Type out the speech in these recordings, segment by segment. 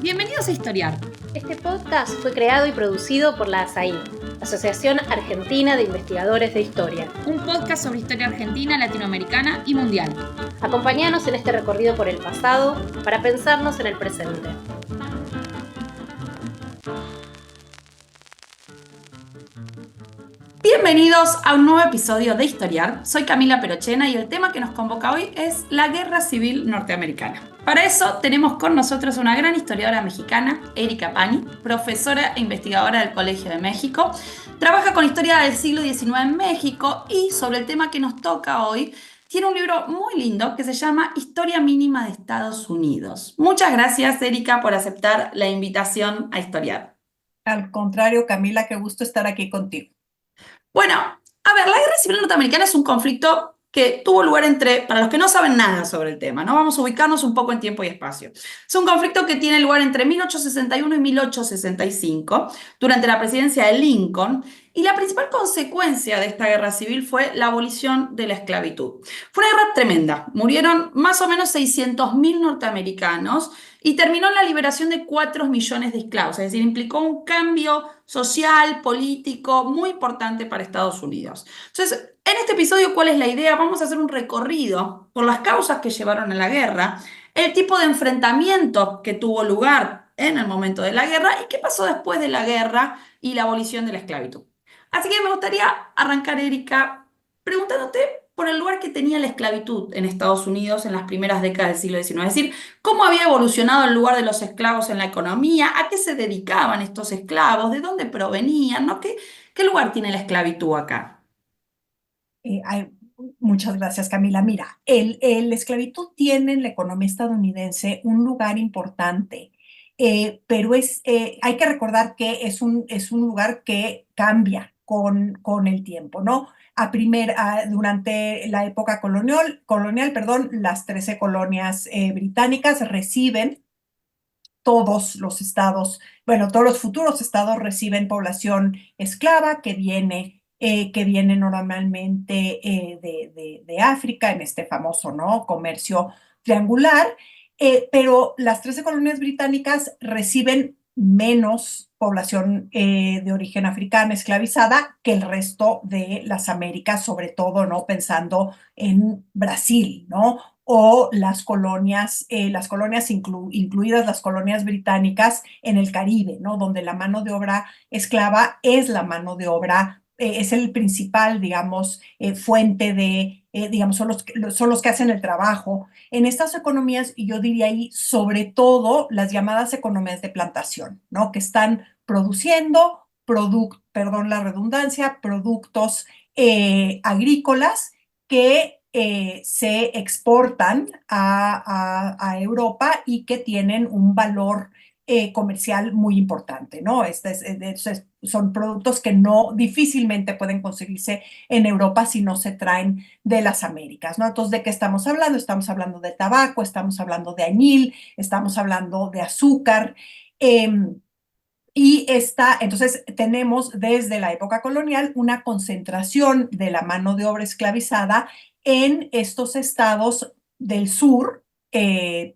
Bienvenidos a Historiar. Este podcast fue creado y producido por la ASAI, Asociación Argentina de Investigadores de Historia. Un podcast sobre historia argentina, latinoamericana y mundial. Acompáñanos en este recorrido por el pasado para pensarnos en el presente. Bienvenidos a un nuevo episodio de Historiar. Soy Camila Perochena y el tema que nos convoca hoy es la Guerra Civil Norteamericana. Para eso tenemos con nosotros una gran historiadora mexicana, Erika Pani, profesora e investigadora del Colegio de México. Trabaja con historia del siglo XIX en México y sobre el tema que nos toca hoy tiene un libro muy lindo que se llama Historia Mínima de Estados Unidos. Muchas gracias, Erika, por aceptar la invitación a historiar. Al contrario, Camila, qué gusto estar aquí contigo. Bueno, a ver, la Guerra Civil Norteamericana es un conflicto que tuvo lugar entre, para los que no saben nada sobre el tema, ¿no? Vamos a ubicarnos un poco en tiempo y espacio. Es un conflicto que tiene lugar entre 1861 y 1865, durante la presidencia de Lincoln, y la principal consecuencia de esta guerra civil fue la abolición de la esclavitud. Fue una guerra tremenda, murieron más o menos 600.000 norteamericanos y terminó en la liberación de 4 millones de esclavos, es decir, implicó un cambio social, político muy importante para Estados Unidos. Entonces, en este episodio, ¿cuál es la idea? Vamos a hacer un recorrido por las causas que llevaron a la guerra, el tipo de enfrentamiento que tuvo lugar en el momento de la guerra y qué pasó después de la guerra y la abolición de la esclavitud. Así que me gustaría arrancar, Erika, preguntándote por el lugar que tenía la esclavitud en Estados Unidos en las primeras décadas del siglo XIX. Es decir, cómo había evolucionado el lugar de los esclavos en la economía, a qué se dedicaban estos esclavos, de dónde provenían, ¿no? ¿Qué lugar tiene la esclavitud acá? Ay, muchas gracias, Camila. Mira, el esclavitud tiene en la economía estadounidense un lugar importante, pero hay que recordar que es un lugar que cambia con el tiempo, ¿no? Durante la época colonial, perdón, las 13 colonias británicas reciben todos los estados, bueno, todos los futuros estados reciben población esclava que viene normalmente de África, en este famoso, ¿no? Comercio triangular, pero las 13 colonias británicas reciben menos población de origen africana esclavizada que el resto de las Américas, sobre todo, ¿no? Pensando en Brasil, ¿no? O las colonias incluidas las colonias británicas en el Caribe, ¿no? Donde la mano de obra esclava es la mano de obra, es el principal, digamos, fuente digamos, son los que hacen el trabajo. En estas economías, y yo diría ahí, sobre todo las llamadas economías de plantación, ¿no? Que están produciendo, perdón la redundancia, productos agrícolas que se exportan a Europa y que tienen un valor comercial muy importante, ¿no? Son productos que no difícilmente pueden conseguirse en Europa si no se traen de las Américas, ¿no? Entonces, ¿de qué estamos hablando? Estamos hablando de tabaco, estamos hablando de añil, estamos hablando de azúcar. Entonces tenemos desde la época colonial una concentración de la mano de obra esclavizada en estos estados del sur.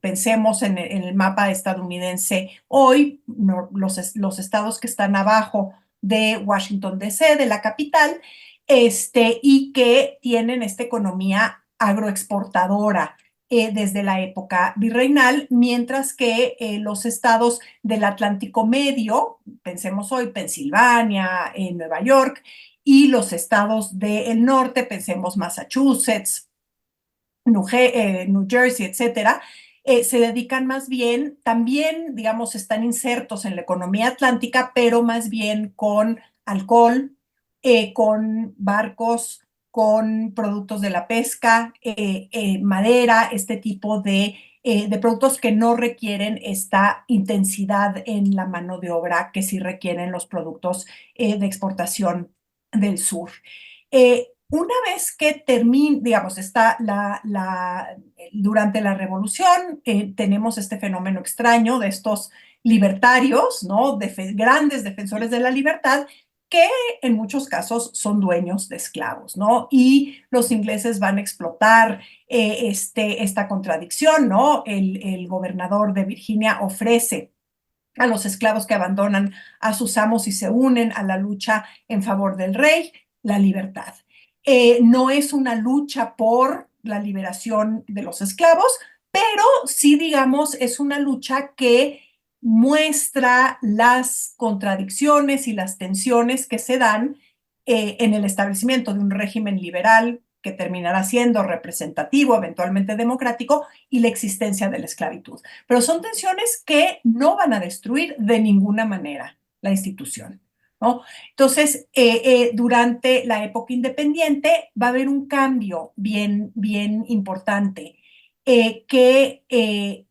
Pensemos en el mapa estadounidense hoy, no, los estados que están abajo de Washington, D.C., de la capital, y que tienen esta economía agroexportadora desde la época virreinal, mientras que los estados del Atlántico Medio, pensemos hoy Pensilvania, Nueva York, y los estados del norte, pensemos Massachusetts, New Jersey, etcétera, se dedican más bien, también, digamos, están insertos en la economía atlántica, pero más bien con alcohol, con barcos, con productos de la pesca, madera, este tipo de productos que no requieren esta intensidad en la mano de obra que sí requieren los productos de exportación del sur. Una vez que termina, digamos, durante la revolución, tenemos este fenómeno extraño de estos libertarios, ¿no? Grandes defensores de la libertad, que en muchos casos son dueños de esclavos, ¿no? Y los ingleses van a explotar esta contradicción, ¿no? El gobernador de Virginia ofrece a los esclavos que abandonan a sus amos y se unen a la lucha en favor del rey, la libertad. No es una lucha por la liberación de los esclavos, pero sí, digamos, es una lucha que muestra las contradicciones y las tensiones que se dan en el establecimiento de un régimen liberal que terminará siendo representativo, eventualmente democrático, y la existencia de la esclavitud. Pero son tensiones que no van a destruir de ninguna manera la institución, ¿no? Entonces, durante la época independiente va a haber un cambio bien, bien importante que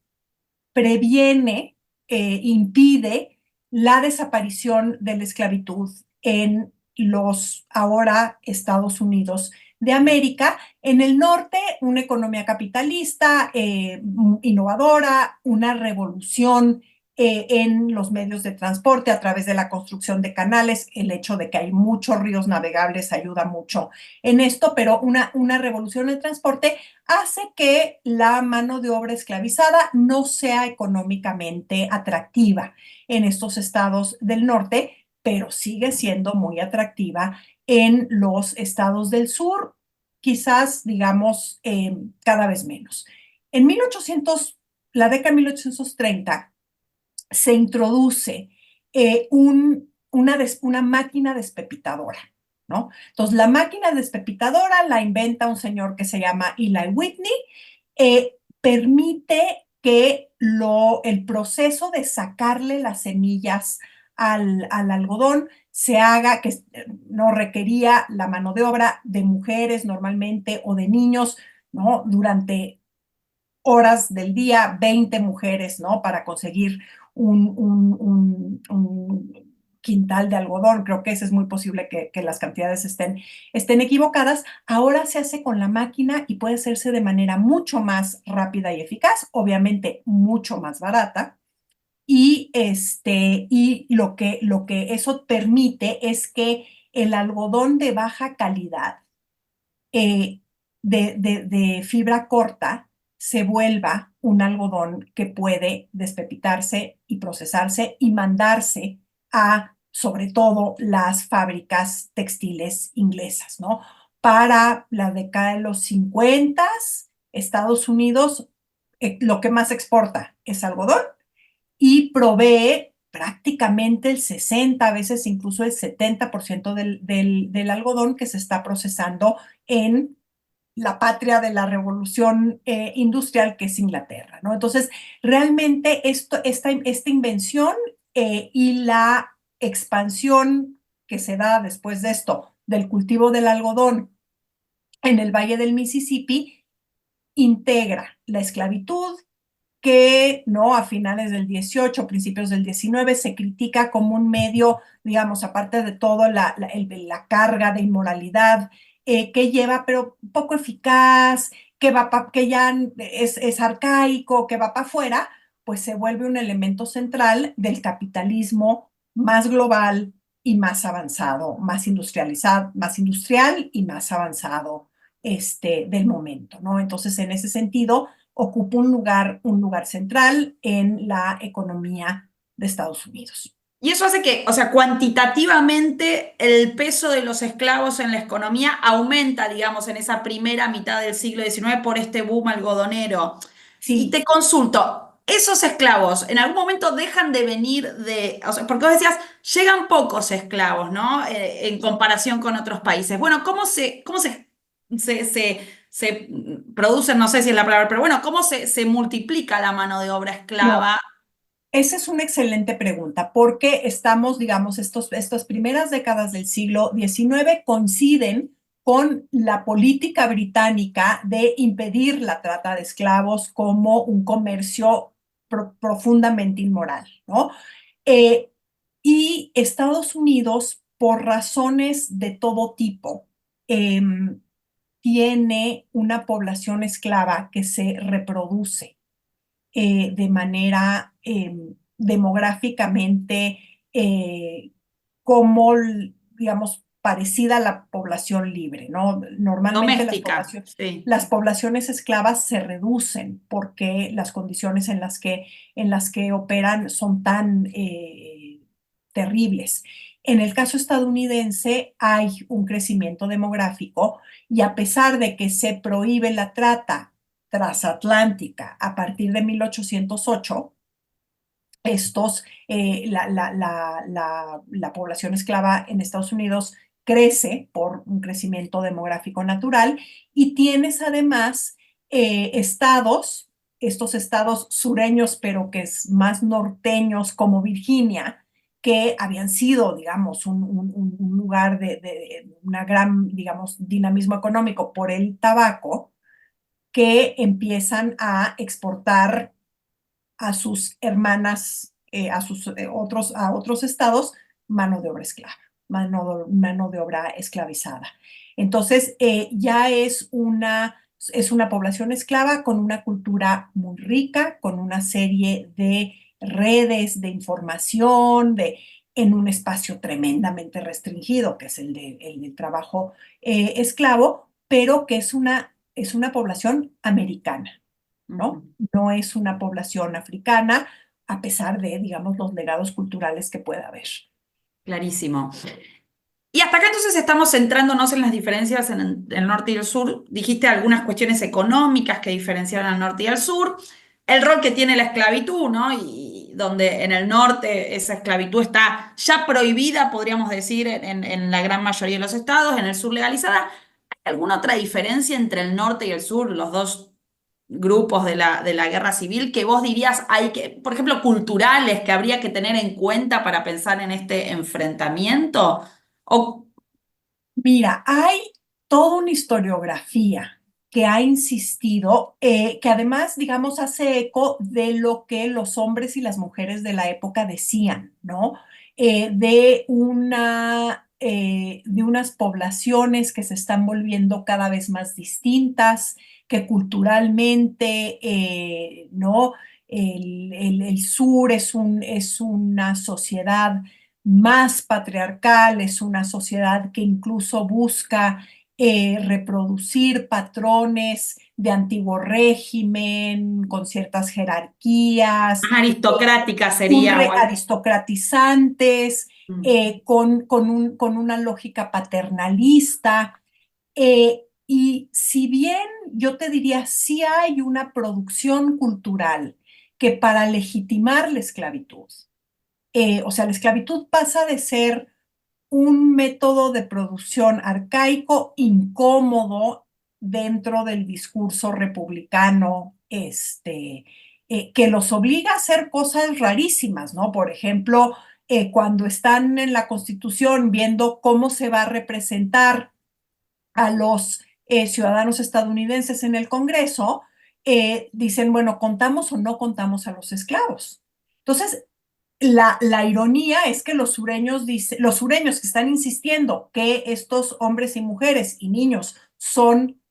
previene, impide la desaparición de la esclavitud en los ahora Estados Unidos de América. En el norte, una economía capitalista, innovadora, una revolución en los medios de transporte a través de la construcción de canales. El hecho de que hay muchos ríos navegables ayuda mucho en esto, pero una revolución en el transporte hace que la mano de obra esclavizada no sea económicamente atractiva en estos estados del norte, pero sigue siendo muy atractiva en los estados del sur, quizás, digamos, cada vez menos. En 1800, la década de 1830, se introduce una máquina despepitadora, ¿no? Entonces, la máquina despepitadora la inventa un señor que se llama Eli Whitney, permite que el proceso de sacarle las semillas al algodón se haga, que no requería la mano de obra de mujeres normalmente o de niños, ¿no? Durante horas del día, 20 mujeres, ¿no? Para conseguir un quintal de algodón. Creo que es muy posible que las cantidades estén equivocadas. Ahora se hace con la máquina y puede hacerse de manera mucho más rápida y eficaz, obviamente mucho más barata. Y lo que eso permite es que el algodón de baja calidad, de fibra corta, se vuelva un algodón que puede despepitarse y procesarse y mandarse a, sobre todo, las fábricas textiles inglesas, ¿no? Para la década de los 50, Estados Unidos lo que más exporta es algodón y provee prácticamente el 60, a veces incluso el 70% del algodón que se está procesando en la patria de la revolución industrial, que es Inglaterra, ¿no? Entonces, realmente esta invención y la expansión que se da después de esto del cultivo del algodón en el Valle del Mississippi integra la esclavitud, que no a finales del 18, principios del 19, se critica como un medio, digamos, aparte de todo la carga de inmoralidad que lleva, pero poco eficaz, que ya es arcaico, que va para afuera, pues se vuelve un elemento central del capitalismo más global y más avanzado, más industrializado, más industrial y más avanzado del momento, ¿no? Entonces, en ese sentido, ocupa un lugar central en la economía de Estados Unidos. Y eso hace que, o sea, cuantitativamente el peso de los esclavos en la economía aumenta, digamos, en esa primera mitad del siglo XIX por este boom algodonero. Y Sí, te consulto, ¿esos esclavos en algún momento dejan de venir o sea, porque vos decías, llegan pocos esclavos, ¿no? En comparación con otros países. Bueno, ¿cómo se producen? No sé si es la palabra, pero bueno, ¿cómo se multiplica la mano de obra no, esclava? esa es una excelente pregunta, porque estamos, digamos, estas primeras décadas del siglo XIX coinciden con la política británica de impedir la trata de esclavos como un comercio profundamente inmoral, ¿no? Eh, y Estados Unidos, por razones de todo tipo, tiene una población esclava que se reproduce de manera demográficamente como digamos, parecida a la población libre, ¿no? Normalmente Doméstica, sí. las poblaciones esclavas se reducen porque las condiciones en las que operan son tan terribles. En el caso estadounidense hay un crecimiento demográfico y a pesar de que se prohíbe la trata transatlántica a partir de 1808, la población esclava en Estados Unidos crece por un crecimiento demográfico natural y tienes además estos estados sureños, pero que es más norteños como Virginia, que habían sido, digamos, un lugar de una gran, digamos, dinamismo económico por el tabaco, que empiezan a exportar a sus hermanas, a otros estados, mano de obra esclava, mano de obra esclavizada. Entonces, ya es una población esclava con una cultura muy rica, con una serie de redes de información, en un espacio tremendamente restringido, que es el del trabajo esclavo, pero que es una población americana, ¿no? No es una población africana, a pesar de, digamos, los legados culturales que pueda haber. Clarísimo. Y hasta acá entonces estamos centrándonos en las diferencias en el norte y el sur. Dijiste algunas cuestiones económicas que diferencian al norte y al sur, el rol que tiene la esclavitud, ¿no? Y donde en el norte esa esclavitud está ya prohibida, podríamos decir, en la gran mayoría de los estados, en el sur legalizada. ¿Hay alguna otra diferencia entre el norte y el sur, los dos grupos de la guerra civil, que vos dirías hay que, por ejemplo, culturales que habría que tener en cuenta para pensar en este enfrentamiento? O, Mira, hay toda una historiografía que ha insistido, que además, digamos, hace eco de lo que los hombres y las mujeres de la época decían, ¿no? De unas poblaciones que se están volviendo cada vez más distintas, que culturalmente, ¿no? El sur es una sociedad más patriarcal, es una sociedad que incluso busca reproducir patrones de antiguo régimen, con ciertas jerarquías, aristocrática sería, o algo. aristocratizantes, con una lógica paternalista. Y si bien yo te diría, sí hay una producción cultural que para legitimar la esclavitud, o sea, la esclavitud pasa de ser un método de producción arcaico, incómodo dentro del discurso republicano, que los obliga a hacer cosas rarísimas, ¿no? Por ejemplo, cuando están en la Constitución viendo cómo se va a representar a los ciudadanos estadounidenses en el Congreso, dicen, bueno, ¿contamos o no contamos a los esclavos? Entonces, la ironía es que los sureños que están insistiendo que estos hombres y mujeres y niños son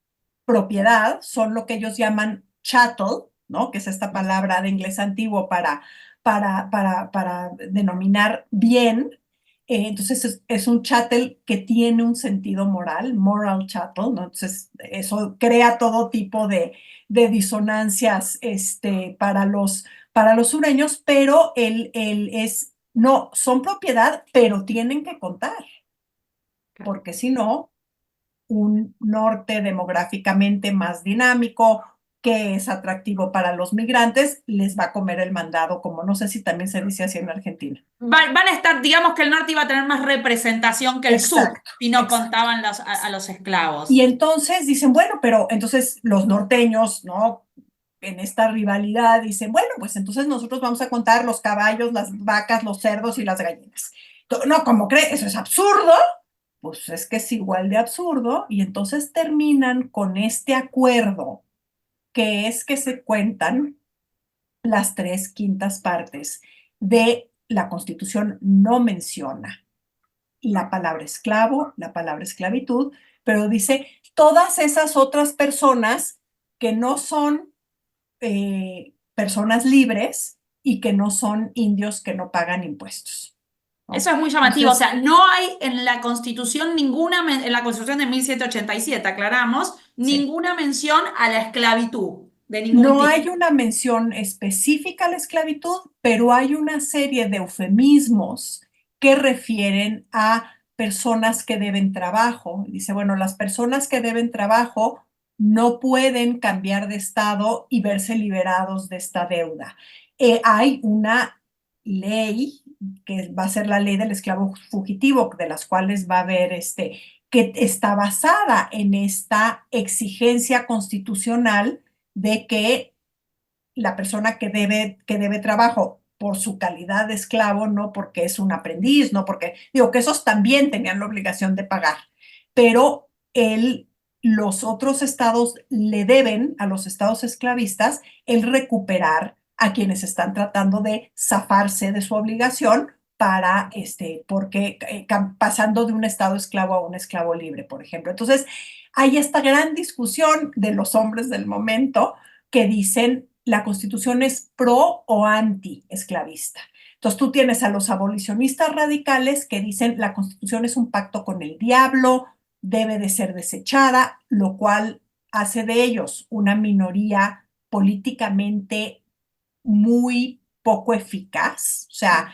propiedad, son lo que ellos llaman chattel, ¿no? Que es esta palabra de inglés antiguo para denominar bien. Entonces es un chattel que tiene un sentido moral, moral chattel, ¿no? Entonces eso crea todo tipo de disonancias para los sureños, pero no, son propiedad, pero tienen que contar, porque si no, un norte demográficamente más dinámico, que es atractivo para los migrantes, les va a comer el mandado, como no sé si también se dice así en Argentina. Van a estar, digamos que el norte iba a tener más representación que el sur, si no contaban a los esclavos. Y entonces dicen, bueno, pero entonces los norteños, ¿no? En esta rivalidad dicen, bueno, pues entonces nosotros vamos a contar los caballos, las vacas, los cerdos y las gallinas. No, ¿cómo cree? Eso es absurdo. Pues es que es igual de absurdo. Y entonces terminan con este acuerdo, que es que se cuentan las 3/5 partes de la Constitución. No menciona la palabra esclavo, la palabra esclavitud, pero dice todas esas otras personas que no son personas libres y que no son indios que no pagan impuestos. ¿no? Eso es muy llamativo, o Entonces, sea, no hay en la Constitución en la Constitución de 1787, aclaramos, sí. ninguna mención a la esclavitud de ningún No tipo. hay una mención específica a la esclavitud, pero hay una serie de eufemismos que refieren a personas que deben trabajo. Dice, bueno, las personas que deben trabajo no pueden cambiar de estado y verse liberados de esta deuda. Hay una ley que va a ser la ley del esclavo fugitivo, de las cuales va a haber que está basada en esta exigencia constitucional de que la persona que debe trabajo por su calidad de esclavo, no porque es un aprendiz, no porque, digo que esos también tenían la obligación de pagar, pero los otros estados le deben a los estados esclavistas el recuperar a quienes están tratando de zafarse de su obligación para, porque pasando de un estado esclavo a un esclavo libre, por ejemplo. Entonces, hay esta gran discusión de los hombres del momento que dicen la Constitución es pro o anti esclavista. Entonces tú tienes a los abolicionistas radicales que dicen la Constitución es un pacto con el diablo, debe de ser desechada, lo cual hace de ellos una minoría políticamente muy poco eficaz, o sea,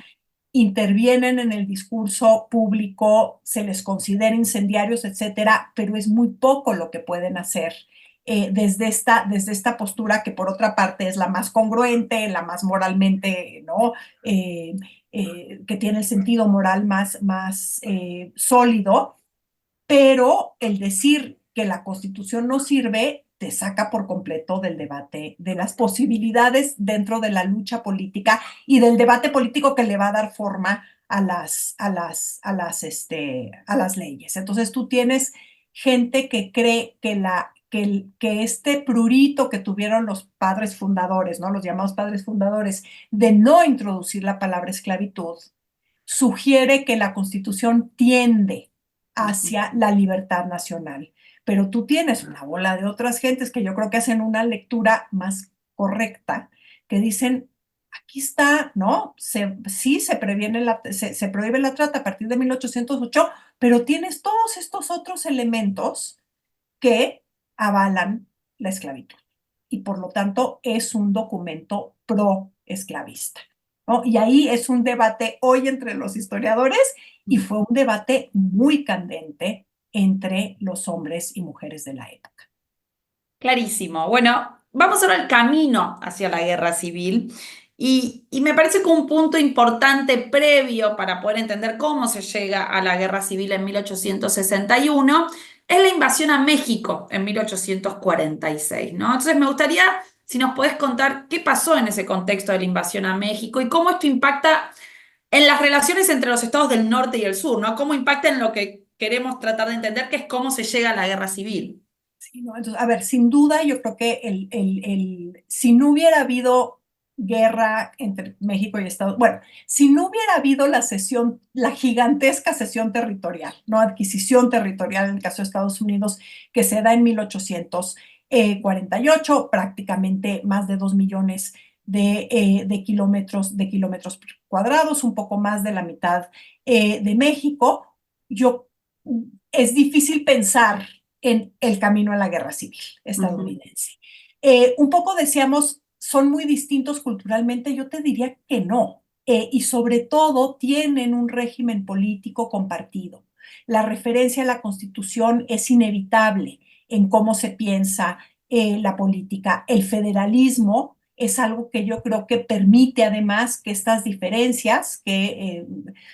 intervienen en el discurso público, se les considera incendiarios, etcétera, pero es muy poco lo que pueden hacer desde esta postura que por otra parte es la más congruente, la más moralmente, ¿no? Que tiene el sentido moral más sólido, pero el decir que la Constitución no sirve te saca por completo del debate, de las posibilidades dentro de la lucha política y del debate político que le va a dar forma a las leyes. Entonces tú tienes gente que cree que este prurito que tuvieron los padres fundadores, ¿no? Los llamados padres fundadores, de no introducir la palabra esclavitud, sugiere que la Constitución tiende hacia la libertad nacional. Pero tú tienes una bola de otras gentes que yo creo que hacen una lectura más correcta, que dicen, aquí está, ¿no? Sí, se prohíbe la trata a partir de 1808, pero tienes todos estos otros elementos que avalan la esclavitud. Y por lo tanto es un documento pro-esclavista, ¿no? Y ahí es un debate hoy entre los historiadores y fue un debate muy candente entre los hombres y mujeres de la época. Clarísimo. Bueno, vamos ahora al camino hacia la guerra civil y me parece que un punto importante previo para poder entender cómo se llega a la guerra civil en 1861 es la invasión a México en 1846, ¿no? Entonces me gustaría si nos podés contar qué pasó en ese contexto de la invasión a México y cómo esto impacta en las relaciones entre los estados del norte y el sur, ¿no? Cómo impacta en lo que queremos tratar de entender, que es cómo se llega a la guerra civil. Sí, ¿no? Entonces, a ver, sin duda yo creo que si no hubiera habido guerra entre México y Estados Unidos, bueno, si no hubiera habido la gigantesca cesión territorial, ¿no? Adquisición territorial en el caso de Estados Unidos, que se da en 1848, prácticamente más de 2 millones de kilómetros cuadrados, un poco más de la mitad de México, es difícil pensar en el camino a la guerra civil estadounidense. Un poco decíamos, son muy distintos culturalmente, yo te diría que no, y sobre todo tienen un régimen político compartido. La referencia a la Constitución es inevitable en cómo se piensa la política. El federalismo es algo que yo creo que permite además que estas diferencias, que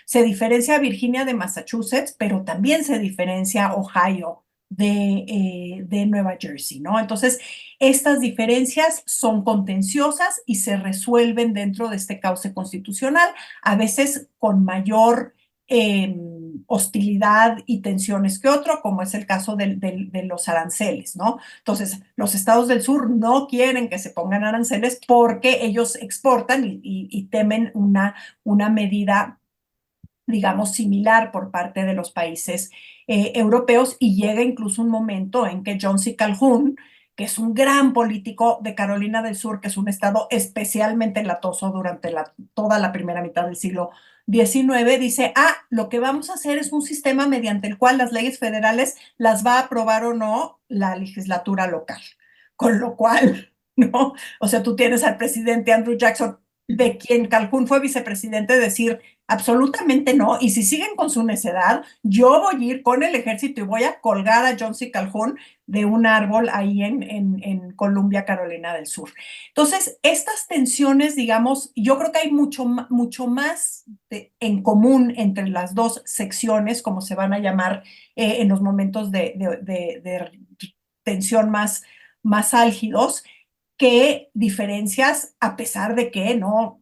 se diferencia Virginia de Massachusetts, pero también se diferencia Ohio de Nueva Jersey, ¿no? Entonces, estas diferencias son contenciosas y se resuelven dentro de este cauce constitucional, a veces con mayor hostilidad y tensiones que otro, como es el caso de los aranceles, ¿no? Entonces, los estados del sur no quieren que se pongan aranceles porque ellos exportan y temen una medida, digamos, similar por parte de los países europeos, y llega incluso un momento en que John C. Calhoun, que es un gran político de Carolina del Sur, que es un estado especialmente latoso durante toda la primera mitad del siglo XIX, dice, lo que vamos a hacer es un sistema mediante el cual las leyes federales las va a aprobar o no la legislatura local. Con lo cual, ¿no? O sea, tú tienes al presidente Andrew Jackson, de quien Calhoun fue vicepresidente, decir absolutamente no, y si siguen con su necedad, yo voy a ir con el ejército y voy a colgar a John C. Calhoun de un árbol ahí en Columbia, Carolina del Sur. Entonces, estas tensiones, digamos, yo creo que hay mucho más en común entre las dos secciones, como se van a llamar en los momentos de tensión más álgidos, que diferencias, a pesar de que no.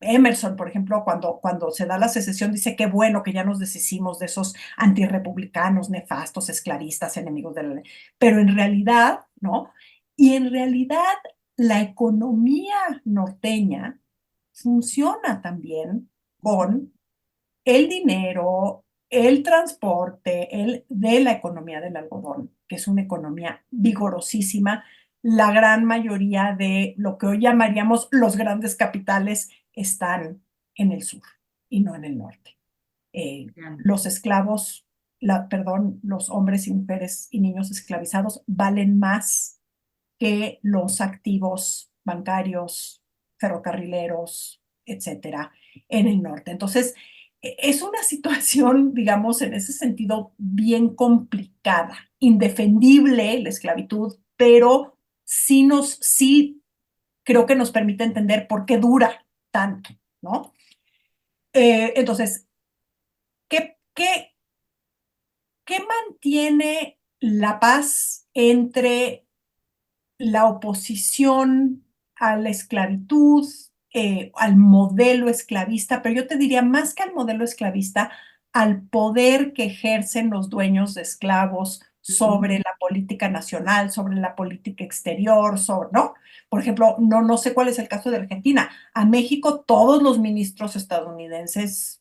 Emerson, por ejemplo, cuando se da la secesión, dice qué bueno que ya nos deshicimos de esos antirrepublicanos, nefastos, esclavistas, enemigos de la ley. Pero en realidad, ¿no? Y en realidad, la economía norteña funciona también con el dinero, el transporte, de la economía del algodón, que es una economía vigorosísima. La gran mayoría de lo que hoy llamaríamos los grandes capitales están en el sur y no en el norte. Los esclavos, perdón, los hombres y mujeres y niños esclavizados valen más que los activos bancarios, ferrocarrileros, etcétera, en el norte. Entonces, es una situación, digamos, en ese sentido, bien complicada, indefendible la esclavitud, pero sí creo que nos permite entender por qué dura tanto, ¿no? Entonces, ¿qué mantiene la paz entre la oposición a la esclavitud, al modelo esclavista, pero yo te diría más que al modelo esclavista, al poder que ejercen los dueños de esclavos sobre la política nacional, sobre la política exterior, ¿no? Por ejemplo, no sé cuál es el caso de Argentina. A México todos los ministros estadounidenses,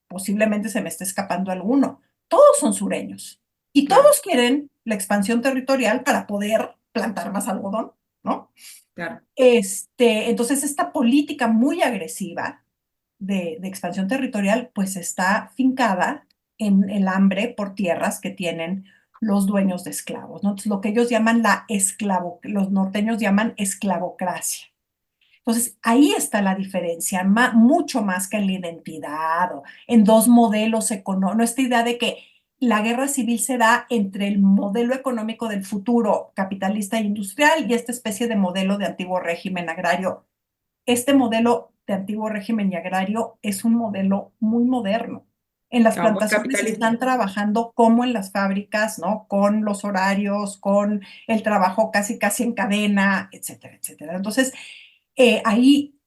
posiblemente se me esté escapando alguno, todos son sureños y Claro, todos quieren la expansión territorial para poder plantar más algodón, ¿no? claro. Entonces, esta política muy agresiva de expansión territorial, pues está fincada en el hambre por tierras que tienen los dueños de esclavos, ¿no? Entonces, lo que ellos llaman los norteños llaman esclavocracia. Entonces, ahí está la diferencia, mucho más que en la identidad o en dos modelos económicos, esta idea de que la guerra civil se da entre el modelo económico del futuro capitalista e industrial y esta especie de modelo de antiguo régimen agrario. Este modelo de antiguo régimen y agrario es un modelo muy moderno. En las Claro, muy plantaciones capitalista. están trabajando como en las fábricas, ¿no? Con los horarios, con el trabajo casi en cadena, etcétera, etcétera. Entonces, ahí,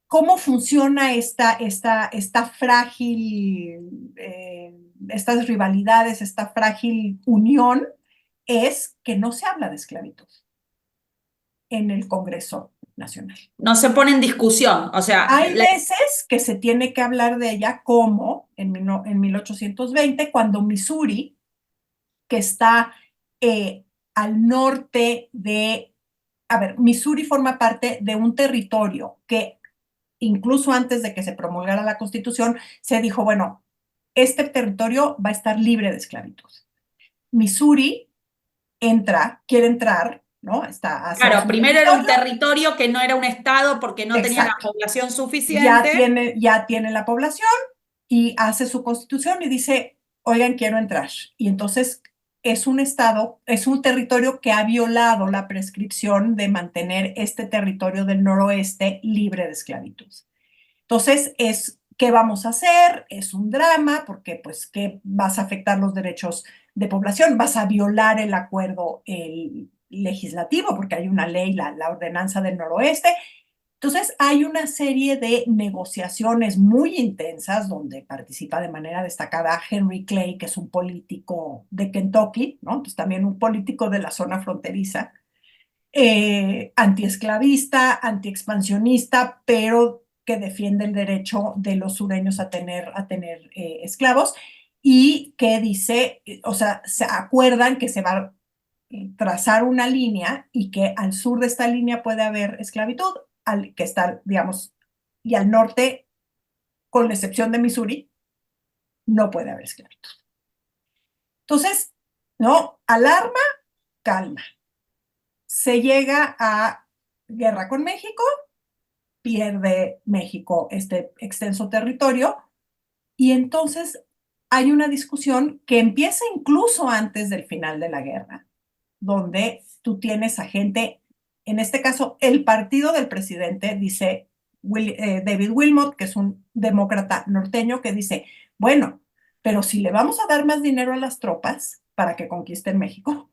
¿cómo funciona esta frágil, estas rivalidades, esta frágil unión? Es que no se habla de esclavitud en el Congreso Nacional. No se pone en discusión, o sea, Hay veces que se tiene que hablar de ella, como en 1820, cuando Missouri, que está al norte Missouri forma parte de un territorio que incluso antes de que se promulgara la Constitución, se dijo, bueno, este territorio va a estar libre de esclavitud. Missouri quiere entrar, ¿no? Hacer claro, su primero era un territorio. territorio que no era un estado porque no tenía la Exacto. población Ya suficiente. tiene la población y hace su constitución y dice, oigan, quiero entrar. Y entonces es un estado, es un territorio que ha violado la prescripción de mantener este territorio del noroeste libre de esclavitud. Entonces, ¿qué vamos a hacer? Es un drama porque, pues, ¿qué vas a afectar los derechos de población? Vas a violar el acuerdo legislativo porque hay una ley, la ordenanza del noroeste. Entonces, hay una serie de negociaciones muy intensas donde participa de manera destacada Henry Clay, que es un político de Kentucky, ¿no? Entonces, también un político de la zona fronteriza, antiesclavista, antiexpansionista, pero que defiende el derecho de los sureños a tener esclavos y que dice, o sea, se acuerdan que se va trazar una línea y que al sur de esta línea puede haber esclavitud, que está, digamos, y al norte, con la excepción de Missouri, no puede haber esclavitud. Entonces, ¿no? Alarma, calma. Se llega a guerra con México, pierde México este extenso territorio, y entonces hay una discusión que empieza incluso antes del final de la guerra, donde tú tienes a gente, en este caso, el partido del presidente, dice David Wilmot, que es un demócrata norteño, que dice, bueno, pero si le vamos a dar más dinero a las tropas para que conquisten México,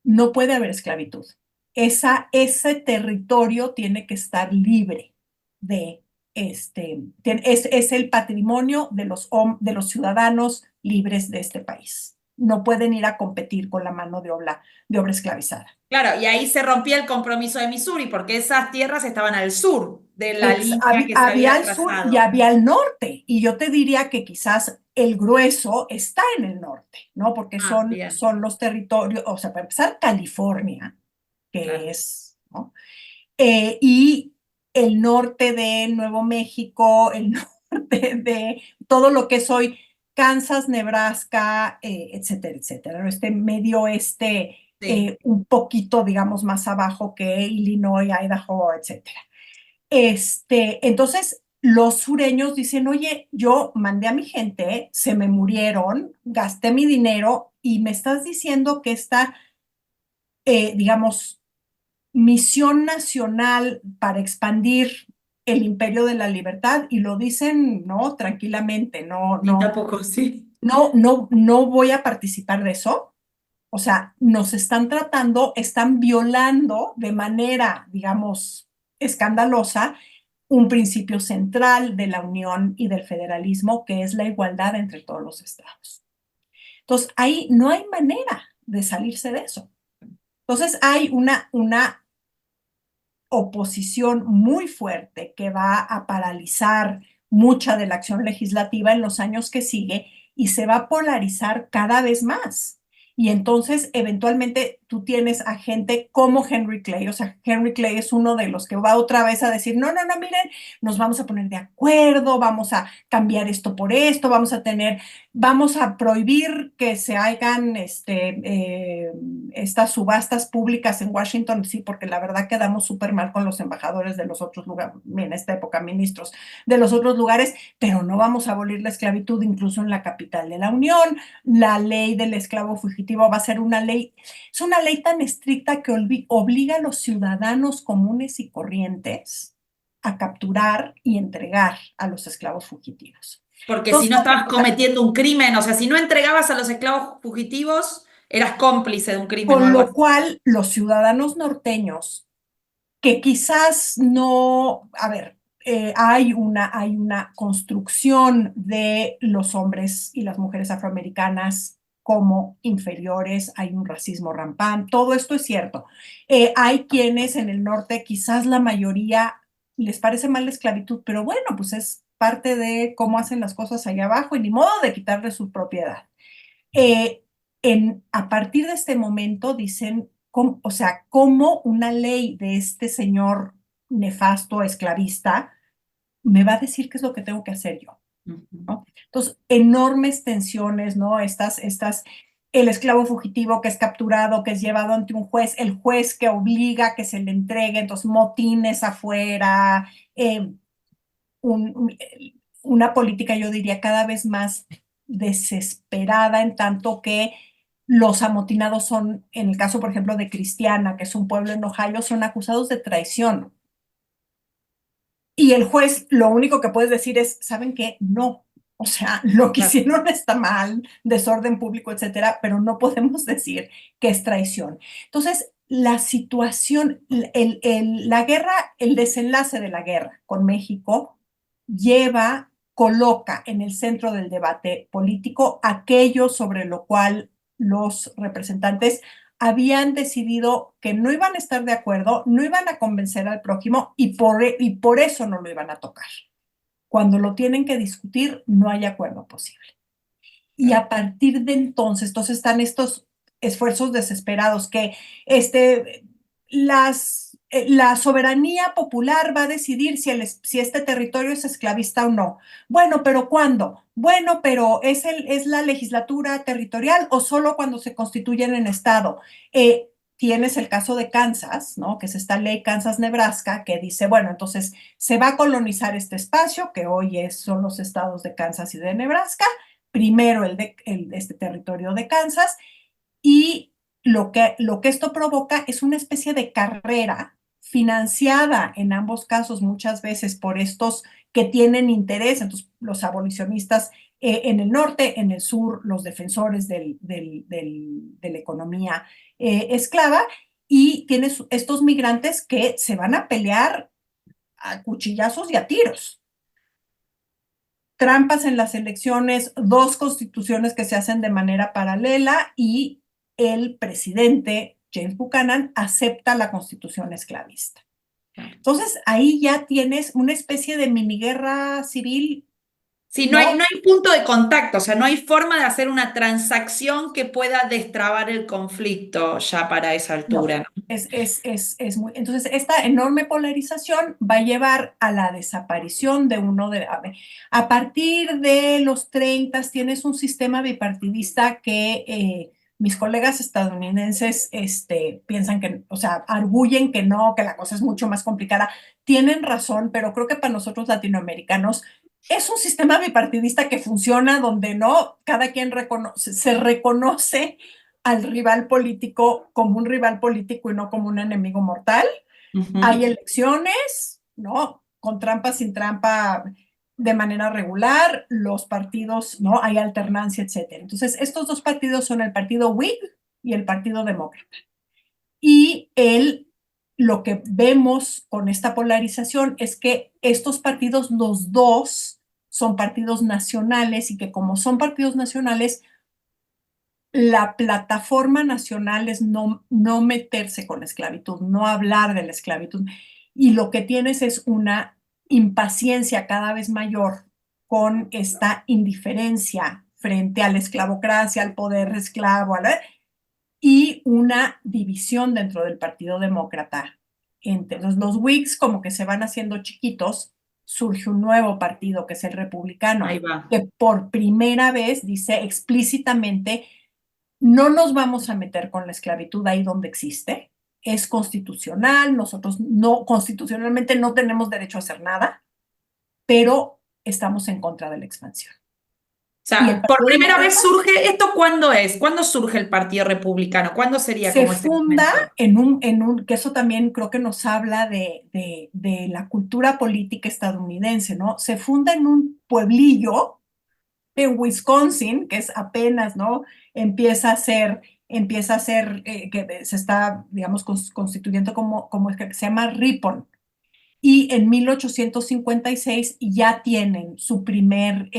no puede haber esclavitud. Ese territorio tiene que estar libre de es el patrimonio de de los ciudadanos libres de este país. No pueden ir a competir con la mano de obra esclavizada. Claro, y ahí se rompía el compromiso de Missouri, porque esas tierras estaban al sur de la línea que se Había había al sur y trazado. había al norte, y yo te diría que quizás el grueso está en el norte, ¿no? Porque Ah, bien, son los territorios, o sea, para empezar, California, que claro. es, ¿no? Y el norte de Nuevo México, el norte de todo lo que es hoy Kansas, Nebraska, etcétera, etcétera. Este medio oeste, Sí. un poquito, digamos, más abajo que Illinois, Idaho, etcétera. Entonces, los sureños dicen, oye, yo mandé a mi gente, se me murieron, gasté mi dinero y me estás diciendo que esta, digamos, misión nacional para expandir el imperio de la libertad, y lo dicen, no, tranquilamente, Y tampoco, sí. no voy a participar de eso. O sea, nos están tratando, están violando de manera, digamos, escandalosa un principio central de la unión y del federalismo, que es la igualdad entre todos los estados. Entonces, ahí no hay manera de salirse de eso. Entonces, hay una oposición muy fuerte que va a paralizar mucha de la acción legislativa en los años que sigue, y se va a polarizar cada vez más. Y entonces, eventualmente, tú tienes a gente como Henry Clay. O sea, Henry Clay es uno de los que va otra vez a decir, no, miren, nos vamos a poner de acuerdo, vamos a cambiar esto por esto, vamos a prohibir que se hagan estas subastas públicas en Washington, sí, porque la verdad quedamos súper mal con los embajadores de los otros lugares, en esta época ministros de los otros lugares, pero no vamos a abolir la esclavitud incluso en la capital de la Unión. La ley del esclavo fugitivo va a ser una ley, es una ley tan estricta que obliga a los ciudadanos comunes y corrientes a capturar y entregar a los esclavos fugitivos. Porque si Entonces, no estabas cometiendo un crimen, o sea, si no entregabas a los esclavos fugitivos, eras cómplice de un crimen o con algo lo así. cual los ciudadanos norteños, que quizás no, a ver, hay una construcción de los hombres y las mujeres afroamericanas como inferiores, hay un racismo rampante, todo esto es cierto. Hay quienes en el norte, quizás la mayoría, les parece mal la esclavitud, pero bueno, pues es parte de cómo hacen las cosas allá abajo, y ni modo de quitarle su propiedad. Eh, a partir de este momento dicen, o sea, cómo una ley de este señor nefasto, esclavista, me va a decir qué es lo que tengo que hacer yo, Ujú. ¿no? Entonces, enormes tensiones, ¿no? El esclavo fugitivo que es capturado, que es llevado ante un juez, el juez que obliga que se le entregue, entonces motines afuera, una política, yo diría, cada vez más desesperada, en tanto que los amotinados son, en el caso, por ejemplo, de Cristiana, que es un pueblo en Ohio, son acusados de traición. Y el juez lo único que puede decir es, ¿saben qué? No. O sea, lo que Claro. hicieron está mal, desorden público, etcétera, pero no podemos decir que es traición. Entonces, la situación, la guerra, el desenlace de la guerra con México coloca en el centro del debate político aquello sobre lo cual los representantes habían decidido que no iban a estar de acuerdo, no iban a convencer al prójimo, y por eso no lo iban a tocar. Cuando lo tienen que discutir, no hay acuerdo posible. Y a partir de entonces están estos esfuerzos desesperados, que la soberanía popular va a decidir si este territorio es esclavista o no. Bueno, pero ¿cuándo? Bueno, pero ¿es la legislatura territorial o solo cuando se constituyen en estado? Tienes el caso de Kansas, ¿no? Que es esta ley Kansas-Nebraska, que dice, bueno, entonces se va a colonizar este espacio, que hoy son los estados de Kansas y de Nebraska, primero este territorio de Kansas, y lo que esto provoca es una especie de carrera financiada en ambos casos muchas veces por estos que tienen interés, entonces los abolicionistas en el norte, en el sur, los defensores de la economía esclava, y tienes estos migrantes que se van a pelear a cuchillazos y a tiros. Trampas en las elecciones, dos constituciones que se hacen de manera paralela y el presidente James Buchanan acepta la constitución esclavista. Entonces ahí ya tienes una especie de mini guerra civil. Sí, ¿no? no hay punto de contacto, o sea, no hay forma de hacer una transacción que pueda destrabar el conflicto ya para esa altura, ¿no? Entonces, esta enorme polarización va a llevar a la desaparición de a partir de los 30 tienes un sistema bipartidista que mis colegas estadounidenses piensan que, o sea, arguyen que no, que la cosa es mucho más complicada. Tienen razón, pero creo que para nosotros latinoamericanos es un sistema bipartidista que funciona donde no, cada quien se reconoce al rival político como un rival político y no como un enemigo mortal. Hay elecciones, ¿no? Con trampa, sin trampa, de manera regular, los partidos, ¿no? Hay alternancia, etcétera. Entonces, estos dos partidos son el partido Whig y el partido Demócrata. Y lo que vemos con esta polarización es que estos partidos, los dos, son partidos nacionales y que como son partidos nacionales, la plataforma nacional es no meterse con la esclavitud, no hablar de la esclavitud. Y lo que tienes es una impaciencia cada vez mayor con esta indiferencia frente a la esclavocracia, al poder esclavo, y una división dentro del Partido Demócrata. Entonces, los Whigs como que se van haciendo chiquitos, surge un nuevo partido que es el Republicano, Ahí va. que por primera vez dice explícitamente no nos vamos a meter con la esclavitud ahí donde existe, es constitucional, nosotros constitucionalmente no tenemos derecho a hacer nada, pero estamos en contra de la expansión. O sea, por primera vez surge, ¿esto cuándo es? ¿Cuándo surge el Partido Republicano? ¿Cuándo sería como ese momento? Se funda que eso también creo que nos habla de la cultura política estadounidense, ¿no? Se funda en un pueblillo en Wisconsin, que es apenas, ¿no? Empieza a ser, que se está, digamos, constituyendo como es que se llama Ripon. Y en 1856 ya tienen su primer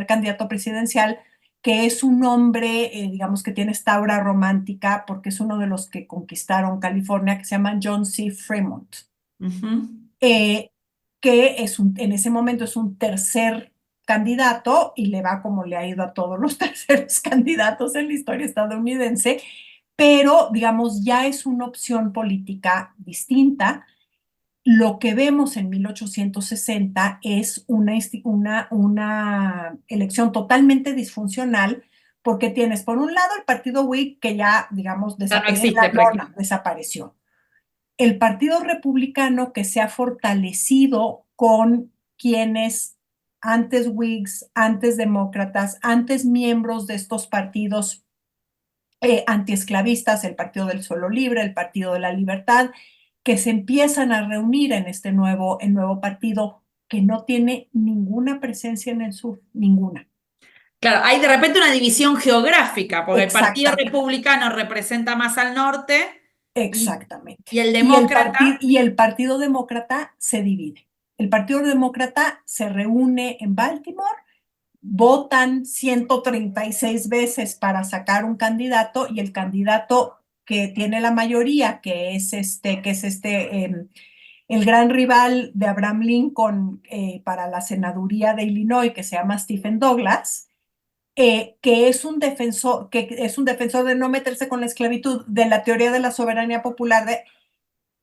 candidato presidencial, que es un hombre, digamos, que tiene esta aura romántica, porque es uno de los que conquistaron California, que se llama John C. Fremont, que en ese momento es un tercer candidato y le va como le ha ido a todos los terceros candidatos en la historia estadounidense, pero digamos ya es una opción política distinta. Lo que vemos en 1860 es una elección totalmente disfuncional, porque tienes por un lado el partido Whig, que ya, digamos, Ya no existe, desapareció. El partido republicano, que se ha fortalecido con quienes antes Whigs, antes demócratas, antes miembros de estos partidos antiesclavistas, el Partido del Suelo Libre, el Partido de la Libertad, que se empiezan a reunir en este nuevo partido que no tiene ninguna presencia en el sur, ninguna. Claro, hay de repente una división geográfica, porque el Partido Exactamente. Republicano representa más al norte Exactamente. y el demócrata. Y el Partido Demócrata se divide. El Partido Demócrata se reúne en Baltimore, votan 136 veces para sacar un candidato y el candidato que tiene la mayoría, que es el gran rival de Abraham Lincoln para la senaduría de Illinois, que se llama Stephen Douglas, que es un defensor de no meterse con la esclavitud, de la teoría de la soberanía popular,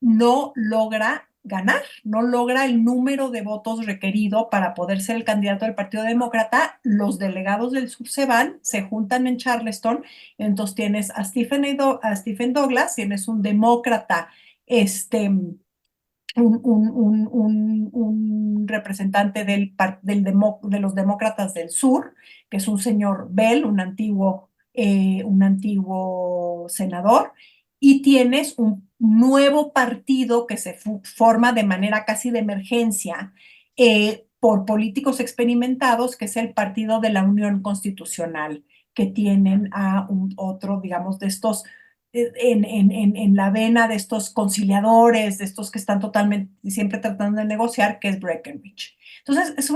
no logra ganar, no logra el número de votos requerido para poder ser el candidato del Partido Demócrata. Los delegados del sur se van, se juntan en Charleston, entonces tienes a Stephen Douglas, tienes un demócrata, un representante de los demócratas del sur, que es un señor Bell, un antiguo senador, y tienes un nuevo partido que se forma de manera casi de emergencia por políticos experimentados, que es el Partido de la Unión Constitucional, que tienen a otro, digamos, de estos en la vena de estos conciliadores, de estos que están totalmente siempre tratando de negociar, que es Breckinridge. Entonces, es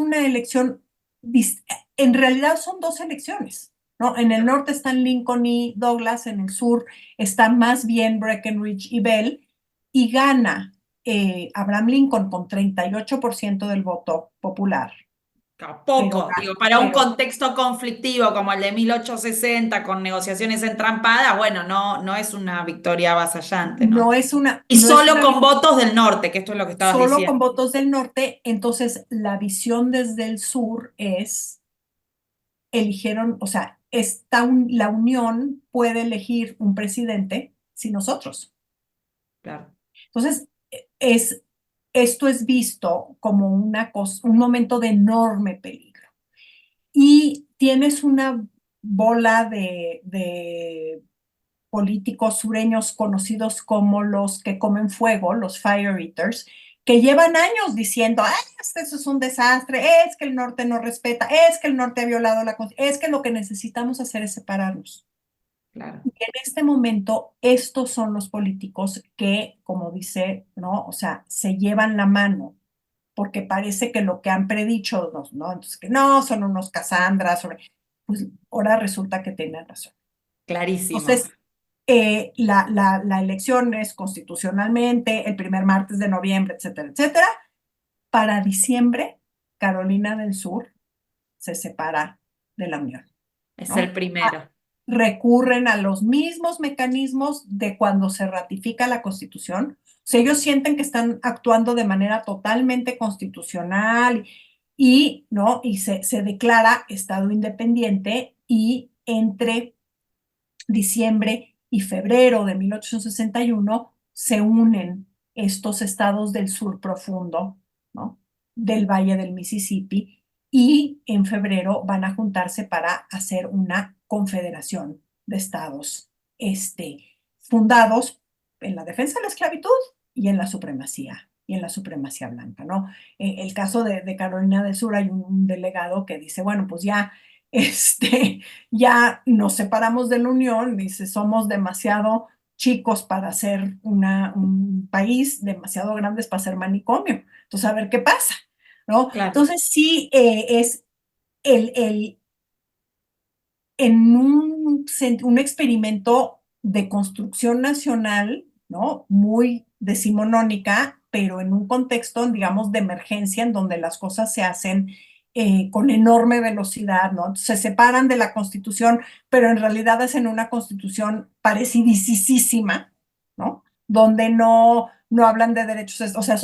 una elección, en realidad son dos elecciones, ¿no? En el norte están Lincoln y Douglas, en el sur están más bien Breckinridge y Bell, y gana Abraham Lincoln con 38% del voto popular. Poco, digo, para un Pero contexto conflictivo como el de 1860 con negociaciones entrampadas, bueno, no es una victoria avasallante, ¿no? Y no es solo una con votos del norte, que esto es lo que estabas solo diciendo. con votos del norte, entonces la visión desde el sur eligieron, o sea, la Unión puede elegir un presidente sin nosotros. Claro. Entonces, esto es visto como un momento de enorme peligro. Y tienes una bola de políticos sureños conocidos como los que comen fuego, los fire eaters, que llevan años diciendo, eso es un desastre, es que el norte no respeta, es que el norte ha violado la Constitución, es que lo que necesitamos hacer es separarnos. Claro. Y en este momento, estos son los políticos que, como dice, ¿no? O sea, se llevan la mano, porque parece que lo que han predicho, ¿no? Entonces, que no, son unos Casandras, pues ahora resulta que tienen razón. Clarísimo. Entonces, la elección es constitucionalmente el primer martes de noviembre, etcétera, etcétera. Para diciembre, Carolina del Sur se separa de la Unión, Es el ¿no? primero. Recurren a los mismos mecanismos de cuando se ratifica la Constitución. O sea, ellos sienten que están actuando de manera totalmente constitucional ¿no? Y se declara Estado independiente, y entre diciembre y febrero de 1861 se unen estos estados del sur profundo, ¿no? Del Valle del Mississippi, y en febrero van a juntarse para hacer una confederación de estados fundados en la defensa de la esclavitud y en la supremacía blanca, ¿no? El caso de Carolina del Sur, hay un delegado que dice, bueno, pues ya nos separamos de la Unión, dice, somos demasiado chicos para ser un país, demasiado grandes para ser manicomio. Entonces, a ver qué pasa, ¿no? Claro. Entonces, sí, es en un experimento de construcción nacional, ¿no? Muy decimonónica, pero en un contexto, digamos, de emergencia, en donde las cosas se hacen con enorme velocidad, ¿no? Se separan de la Constitución, pero en realidad hacen una Constitución parecidísima, ¿no? Donde no hablan de derechos, o sea,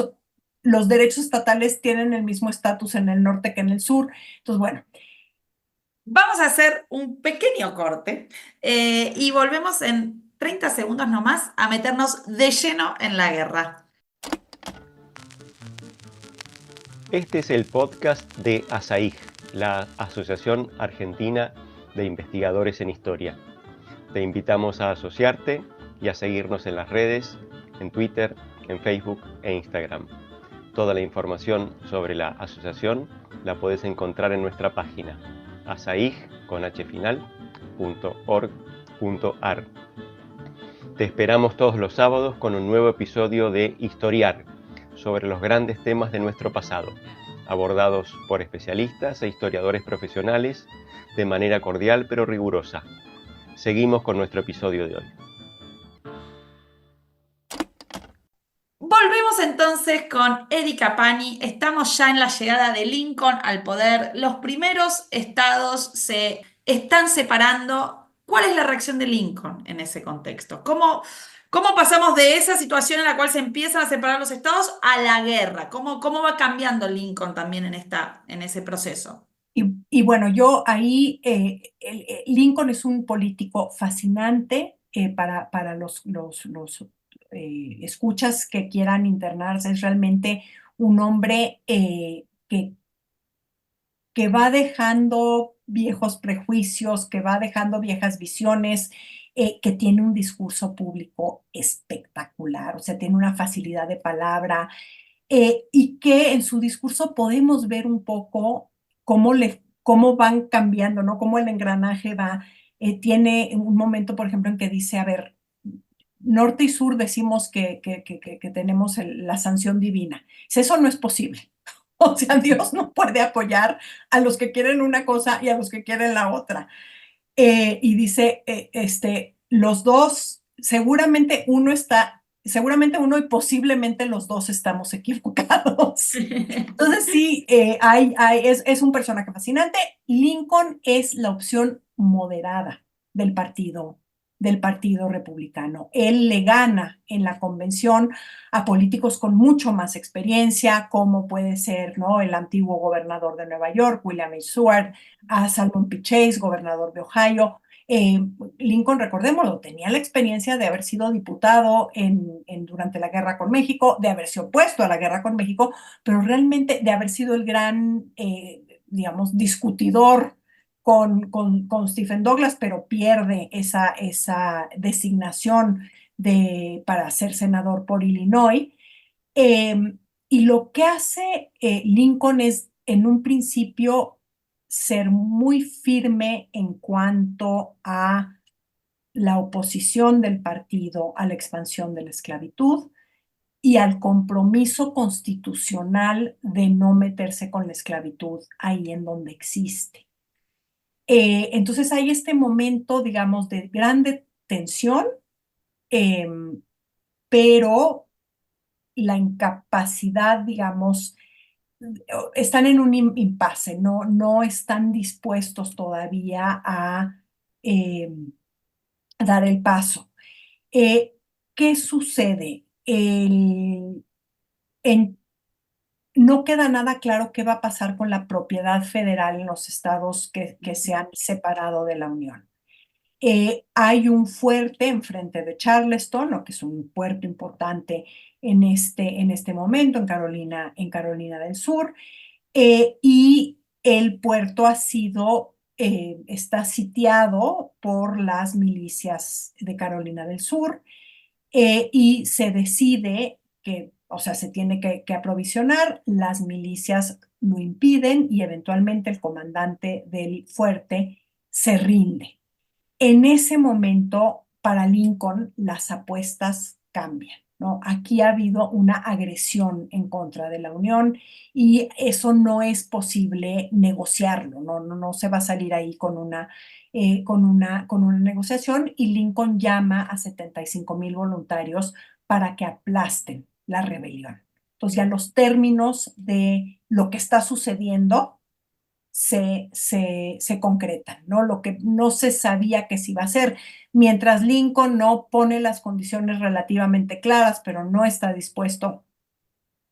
los derechos estatales tienen el mismo estatus en el norte que en el sur. Entonces, bueno, Vamos a hacer un pequeño corte y volvemos en 30 segundos nomás a meternos de lleno en la guerra. Este es el podcast de ASAIG, la Asociación Argentina de Investigadores en Historia. Te invitamos a asociarte y a seguirnos en las redes, en Twitter, en Facebook e Instagram. Toda la información sobre la asociación la puedes encontrar en nuestra página asaig.org.ar. Te esperamos todos los sábados con un nuevo episodio de Historiar, sobre los grandes temas de nuestro pasado, abordados por especialistas e historiadores profesionales de manera cordial pero rigurosa. Seguimos con nuestro episodio de hoy. Volvemos entonces entonces con Erika Pani. Estamos ya en la llegada de Lincoln al poder. Los primeros estados se están separando. ¿Cuál es la reacción de Lincoln en ese contexto? ¿Cómo pasamos de esa situación en la cual se empiezan a separar los estados a la guerra? ¿Cómo va cambiando Lincoln también en ese proceso? Y bueno, yo ahí, Lincoln es un político fascinante para los escuchas que quieran internarse. Es realmente un hombre que va dejando viejos prejuicios, que va dejando viejas visiones, que tiene un discurso público espectacular, o sea, tiene una facilidad de palabra, y que en su discurso podemos ver un poco cómo van cambiando, ¿no? Cómo el engranaje va. Tiene un momento, por ejemplo, en que dice, a ver, norte y sur decimos que tenemos la sanción divina. Dice, eso no es posible. O sea, Dios no puede apoyar a los que quieren una cosa y a los que quieren la otra. Y dice, los dos, seguramente uno y posiblemente los dos estamos equivocados. Entonces sí, es un personaje fascinante. Lincoln es la opción moderada del partido republicano. Él le gana en la convención a políticos con mucho más experiencia, como puede ser, ¿no?, el antiguo gobernador de Nueva York, William H. Seward, a Salmon P. Chase, gobernador de Ohio. Lincoln, recordémoslo, tenía la experiencia de haber sido diputado durante la guerra con México, de haberse opuesto a la guerra con México, pero realmente de haber sido el gran, digamos, discutidor con Stephen Douglas, pero pierde esa designación para ser senador por Illinois. Y lo que hace Lincoln es, en un principio, ser muy firme en cuanto a la oposición del partido a la expansión de la esclavitud y al compromiso constitucional de no meterse con la esclavitud ahí en donde existe. Entonces hay este momento, digamos, de grande tensión, pero la incapacidad, digamos, están en un impasse, no están dispuestos todavía a dar el paso. ¿Qué sucede? No queda nada claro qué va a pasar con la propiedad federal en los estados que se han separado de la Unión. Hay un fuerte enfrente de Charleston, ¿no?, que es un puerto importante en este momento en Carolina del Sur, y el puerto está sitiado por las milicias de Carolina del Sur, y se decide que, o sea, se tiene que aprovisionar, las milicias lo impiden y eventualmente el comandante del fuerte se rinde. En ese momento, para Lincoln, las apuestas cambian, ¿no? Aquí ha habido una agresión en contra de la Unión y eso no es posible negociarlo, no se va a salir ahí con una negociación, y Lincoln llama a 75,000 voluntarios para que aplasten la rebelión. Entonces ya los términos de lo que está sucediendo se concretan, ¿no? Lo que no se sabía que se iba a hacer. Mientras Lincoln no pone las condiciones relativamente claras, pero no está dispuesto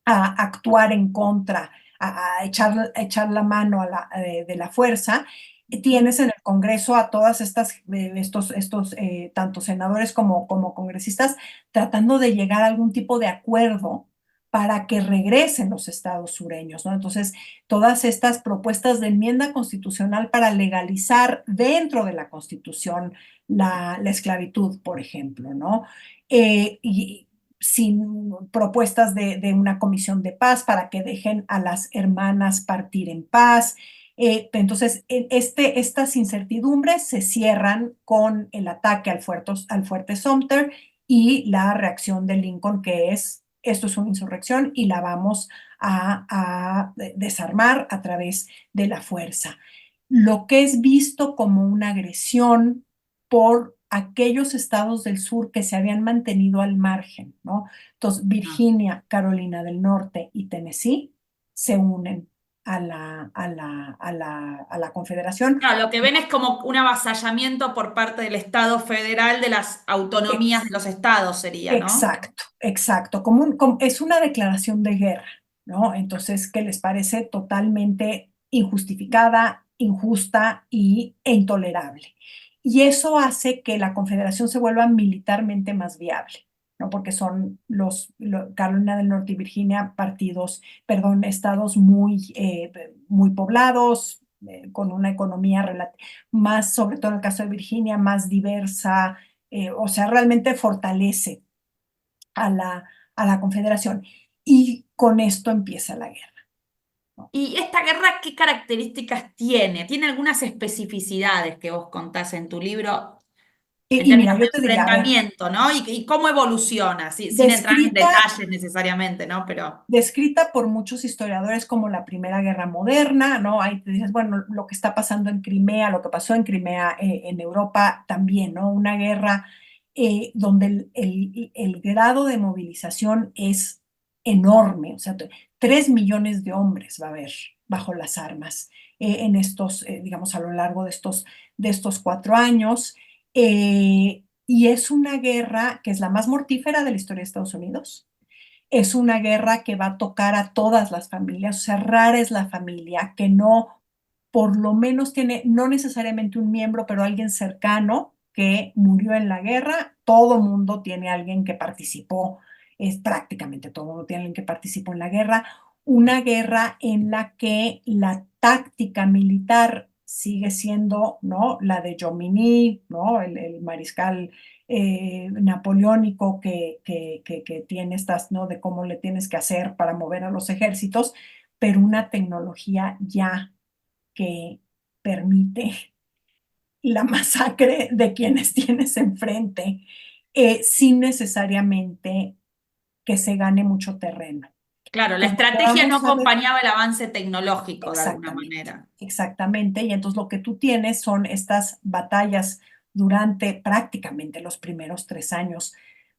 a actuar en contra, a echar la mano de la fuerza, tienes en el Congreso a todas estos tanto senadores como congresistas tratando de llegar a algún tipo de acuerdo para que regresen los estados sureños, ¿no? Entonces, todas estas propuestas de enmienda constitucional para legalizar dentro de la Constitución la esclavitud, por ejemplo, ¿no? Y sin propuestas de una comisión de paz para que dejen a las hermanas partir en paz. Entonces, estas incertidumbres se cierran con el ataque al fuerte Sumter y la reacción de Lincoln, que es: esto es una insurrección y la vamos a desarmar a través de la fuerza. Lo que es visto como una agresión por aquellos estados del sur que se habían mantenido al margen, ¿no? Entonces, Virginia, Carolina del Norte y Tennessee se unen a la Confederación. Claro, lo que ven es como un avasallamiento por parte del Estado federal de las autonomías de los estados, sería, ¿no? Exacto, exacto. Es una declaración de guerra, ¿no? Entonces, que les parece totalmente injustificada, injusta e intolerable. Y eso hace que la Confederación se vuelva militarmente más viable, ¿no? Porque son Carolina del Norte y Virginia estados muy poblados, con una economía más, sobre todo en el caso de Virginia, más diversa, o sea, realmente fortalece a la Confederación. Y con esto empieza la guerra, ¿no? ¿Y esta guerra qué características tiene? ¿Tiene algunas especificidades que vos contás en tu libro en Y términos mira, de yo te diría, a ver, enfrentamiento, ¿no? Y cómo evoluciona, sin entrar en descrita, detalles necesariamente, ¿no? Pero, descrita por muchos historiadores como la Primera Guerra Moderna, ¿no? Ahí te dices, bueno, lo que está pasando en Crimea, lo que pasó en Crimea en Europa también, ¿no? Una guerra donde el grado de movilización es enorme, o sea, 3 millones de hombres va a haber bajo las armas en digamos, a lo largo de estos 4 años. Y es una guerra que es la más mortífera de la historia de Estados Unidos. Es una guerra que va a tocar a todas las familias, o sea, rara es la familia que no, por lo menos tiene, no necesariamente un miembro, pero alguien cercano que murió en la guerra. Todo mundo tiene alguien que participó, es prácticamente todo mundo tiene alguien que participó en la guerra. Una guerra en la que la táctica militar sigue siendo, ¿no?, la de Jomini, ¿no?, el mariscal napoleónico que tiene estas, ¿no?, de cómo le tienes que hacer para mover a los ejércitos, pero una tecnología ya que permite la masacre de quienes tienes enfrente, sin necesariamente que se gane mucho terreno. claro, la Entonces, lo que estrategia no vamos a ver, acompañaba el avance tecnológico de alguna exactamente, manera. exactamente, y entonces lo que tú tienes son estas batallas durante prácticamente los primeros 3 años,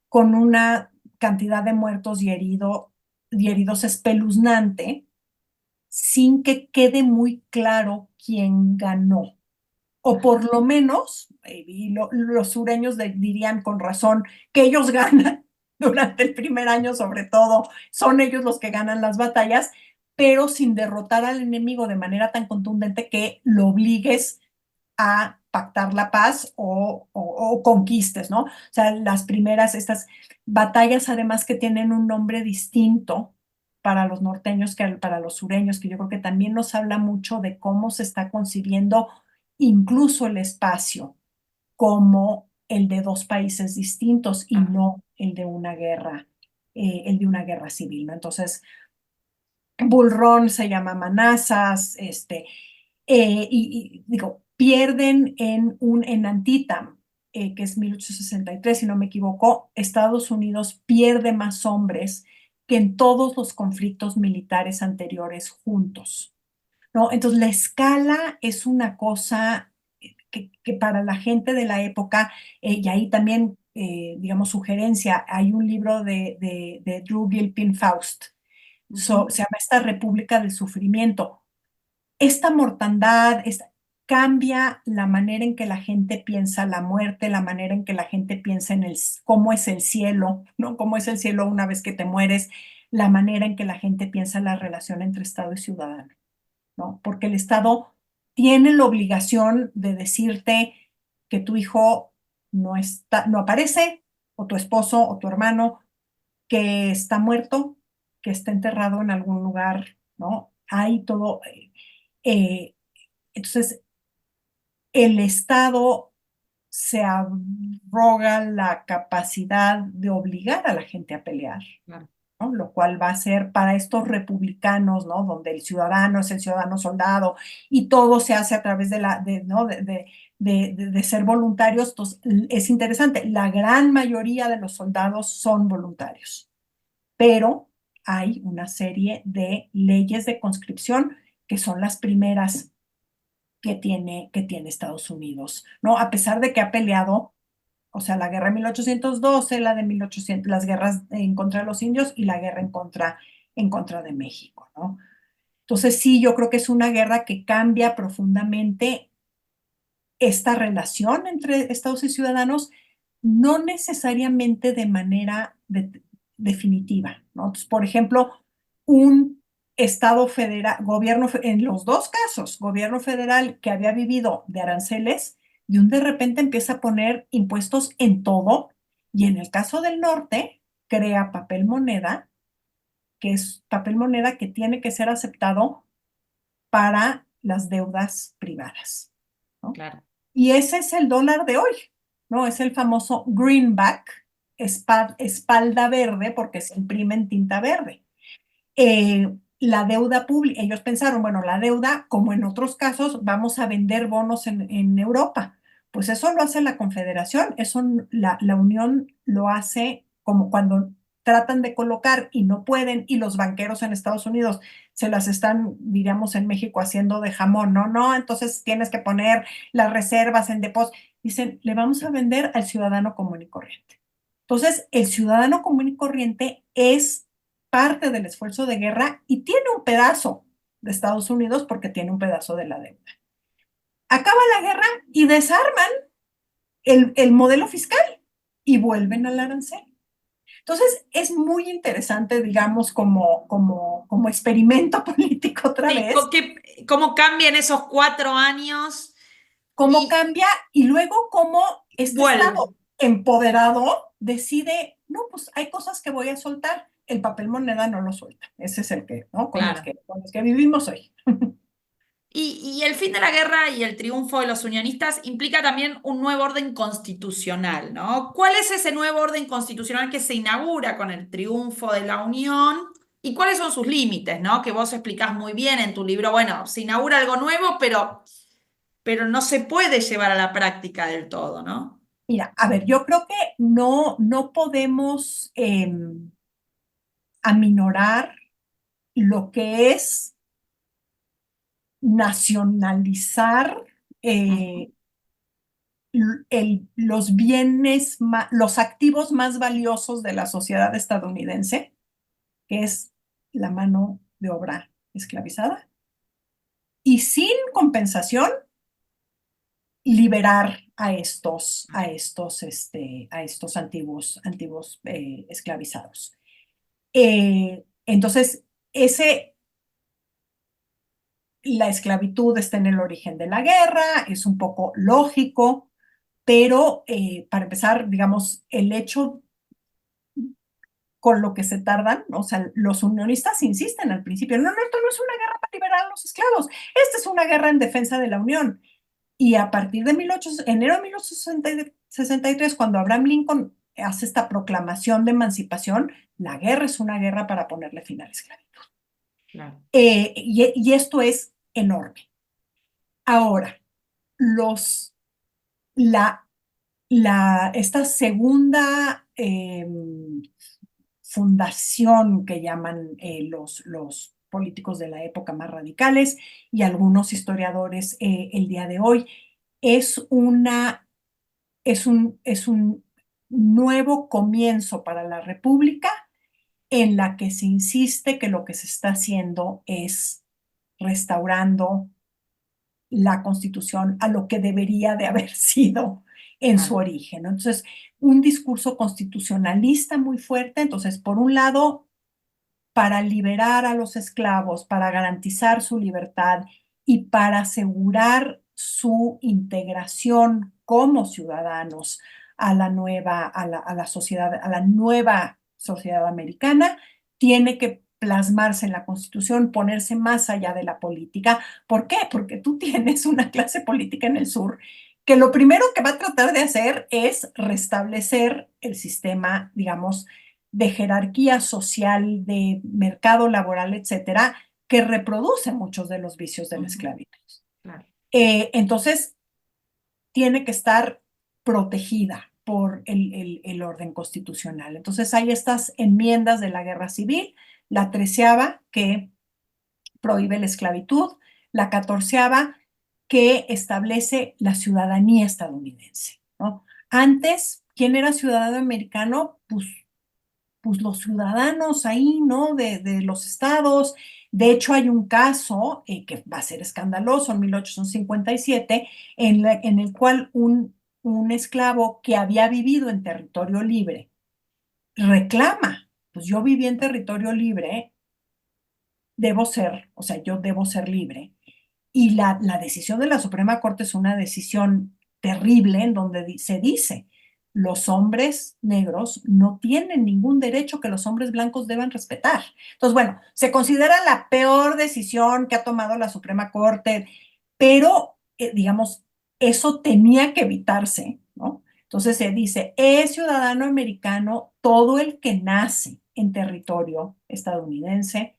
con una cantidad de muertos y heridos espeluznante, sin que quede muy claro quién ganó. O por lo menos, y los sureños dirían con razón, que ellos ganan durante el primer año, sobre todo, son ellos los que ganan las batallas, pero sin derrotar al enemigo de manera tan contundente que lo obligues a pactar la paz o conquistes, ¿no? O sea, estas batallas, además, que tienen un nombre distinto para los norteños que para los sureños, que yo creo que también nos habla mucho de cómo se está concibiendo incluso el espacio como el de dos países distintos y no el de una guerra civil, ¿no? Entonces, Bull Run se llama Manassas, digo, pierden en Antietam, que es 1863, si no me equivoco. Estados Unidos pierde más hombres que en todos los conflictos militares anteriores juntos, ¿no? Entonces, la escala es una cosa que para la gente de la época, y ahí también, digamos, sugerencia, hay un libro de Drew Gilpin Faust, se llama Esta República del Sufrimiento. Esta mortandad cambia la manera en que la gente piensa la muerte, la manera en que la gente piensa en cómo es el cielo, ¿no? Cómo es el cielo una vez que te mueres, la manera en que la gente piensa la relación entre Estado y ciudadano, ¿no? Porque el Estado tiene la obligación de decirte que tu hijo no aparece, o tu esposo o tu hermano, que está muerto, que está enterrado en algún lugar, ¿no? Hay todo. eh, entonces, el Estado se arroga la capacidad de obligar a la gente a pelear, Claro. ¿no? Lo cual va a ser para estos republicanos, ¿no?, donde el ciudadano es el ciudadano soldado y todo se hace a través ¿no?, de ser voluntarios. Entonces, es interesante, la gran mayoría de los soldados son voluntarios, pero hay una serie de leyes de conscripción que son las primeras que tiene Estados Unidos, ¿no? A pesar de que ha peleado O sea, la guerra de 1812, la de 1800, las guerras en contra de los indios y la guerra en contra de México, ¿no? Entonces sí, yo creo que es una guerra que cambia profundamente esta relación entre estados y ciudadanos, no necesariamente de manera definitiva, ¿no? Entonces, por ejemplo, un estado federal, en los dos casos, gobierno federal que había vivido de aranceles, de repente empieza a poner impuestos en todo, y en el caso del norte, crea papel moneda, que es papel moneda que tiene que ser aceptado para las deudas privadas, ¿no? Claro. Y ese es el dólar de hoy, ¿no? Es el famoso greenback, espalda verde, porque se imprime en tinta verde. La deuda pública, ellos pensaron, bueno, la deuda, como en otros casos, vamos a vender bonos en Europa. Pues eso lo hace la Confederación, eso la Unión lo hace como cuando tratan de colocar y no pueden, y los banqueros en Estados Unidos se las están, diríamos, en México haciendo de jamón, ¿no? No, entonces tienes que poner las reservas en depósito. Dicen, le vamos a vender al ciudadano común y corriente. Entonces, el ciudadano común y corriente es parte del esfuerzo de guerra y tiene un pedazo de Estados Unidos porque tiene un pedazo de la deuda. Acaba la guerra y desarman el modelo fiscal y vuelven al arancel. Entonces, es muy interesante, digamos, como experimento político otra Sí, vez, cómo cambian esos 4 años cómo y cambia y luego cómo este vuelve. Estado empoderado decide, no, pues hay cosas que voy a soltar. El papel moneda no lo suelta. Ese es el que, ¿no? Claro. Con los que vivimos hoy. Y el fin de la guerra y el triunfo de los unionistas implica también un nuevo orden constitucional, ¿no? ¿Cuál es ese nuevo orden constitucional que se inaugura con el triunfo de la Unión? ¿Y cuáles son sus límites, ¿no? Que vos explicás muy bien en tu libro. Bueno, se inaugura algo nuevo, pero no se puede llevar a la práctica del todo, ¿no? Mira, a ver, yo creo que no podemos aminorar lo que es nacionalizar Ujú. los bienes, los activos más valiosos de la sociedad estadounidense, que es la mano de obra esclavizada, y sin compensación liberar a estos antiguos esclavizados. Entonces, la esclavitud está en el origen de la guerra, es un poco lógico, pero para empezar, digamos, el hecho con lo que se tardan, ¿no? O sea, los unionistas insisten al principio, no, esto no es una guerra para liberar a los esclavos, esta es una guerra en defensa de la Unión. Y a partir de enero de 1863, cuando Abraham Lincoln hace esta proclamación de emancipación, la guerra es una guerra para ponerle fin a la esclavitud. Claro. Y esto es enorme. Ahora, esta segunda fundación que llaman los políticos de la época más radicales y algunos historiadores el día de hoy, es un nuevo comienzo para la República en la que se insiste que lo que se está haciendo es restaurando la Constitución a lo que debería de haber sido en su Claro. origen, ¿no? Entonces, un discurso constitucionalista muy fuerte. Entonces, por un lado, para liberar a los esclavos, para garantizar su libertad y para asegurar su integración como ciudadanos a la sociedad, a la nueva sociedad americana, tiene que plasmarse en la Constitución, ponerse más allá de la política. ¿Por qué? Porque tú tienes una clase política en el sur que lo primero que va a tratar de hacer es restablecer el sistema, digamos, de jerarquía social, de mercado laboral, etcétera, que reproduce muchos de los vicios de la Ujú. esclavitud. Claro. Entonces, tiene que estar protegida por el orden constitucional. Entonces, hay estas enmiendas de la Guerra Civil, la 13ª que prohíbe la esclavitud, la 14ª que establece la ciudadanía estadounidense, ¿no? Antes, ¿quién era ciudadano americano? Pues los ciudadanos ahí, ¿no? De los estados. De hecho, hay un caso que va a ser escandaloso en 1857, en el cual un esclavo que había vivido en territorio libre reclama, pues yo viví en territorio libre, o sea, yo debo ser libre. Y la decisión de la Suprema Corte es una decisión terrible en donde se dice, los hombres negros no tienen ningún derecho que los hombres blancos deban respetar. Entonces, bueno, se considera la peor decisión que ha tomado la Suprema Corte, pero, digamos, eso tenía que evitarse, ¿no? Entonces se dice, es ciudadano americano todo el que nace en territorio estadounidense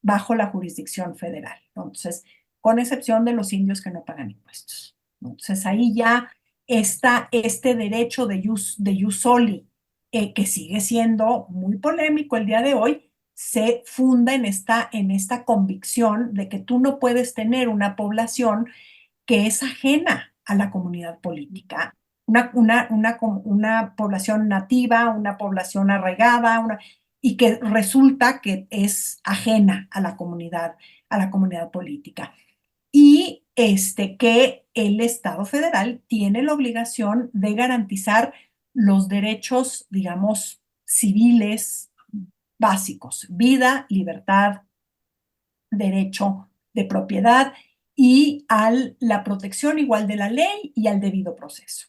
bajo la jurisdicción federal, ¿no? Entonces, con excepción de los indios que no pagan impuestos, ¿no? Entonces ahí ya está este derecho de jus soli, que sigue siendo muy polémico el día de hoy, se funda en esta convicción de que tú no puedes tener una población que es ajena a la comunidad política, una población nativa, una población arraigada, y que resulta que es ajena a la comunidad política. Y que el Estado federal tiene la obligación de garantizar los derechos, digamos, civiles básicos: vida, libertad, derecho de propiedad y a la protección igual de la ley y al debido proceso.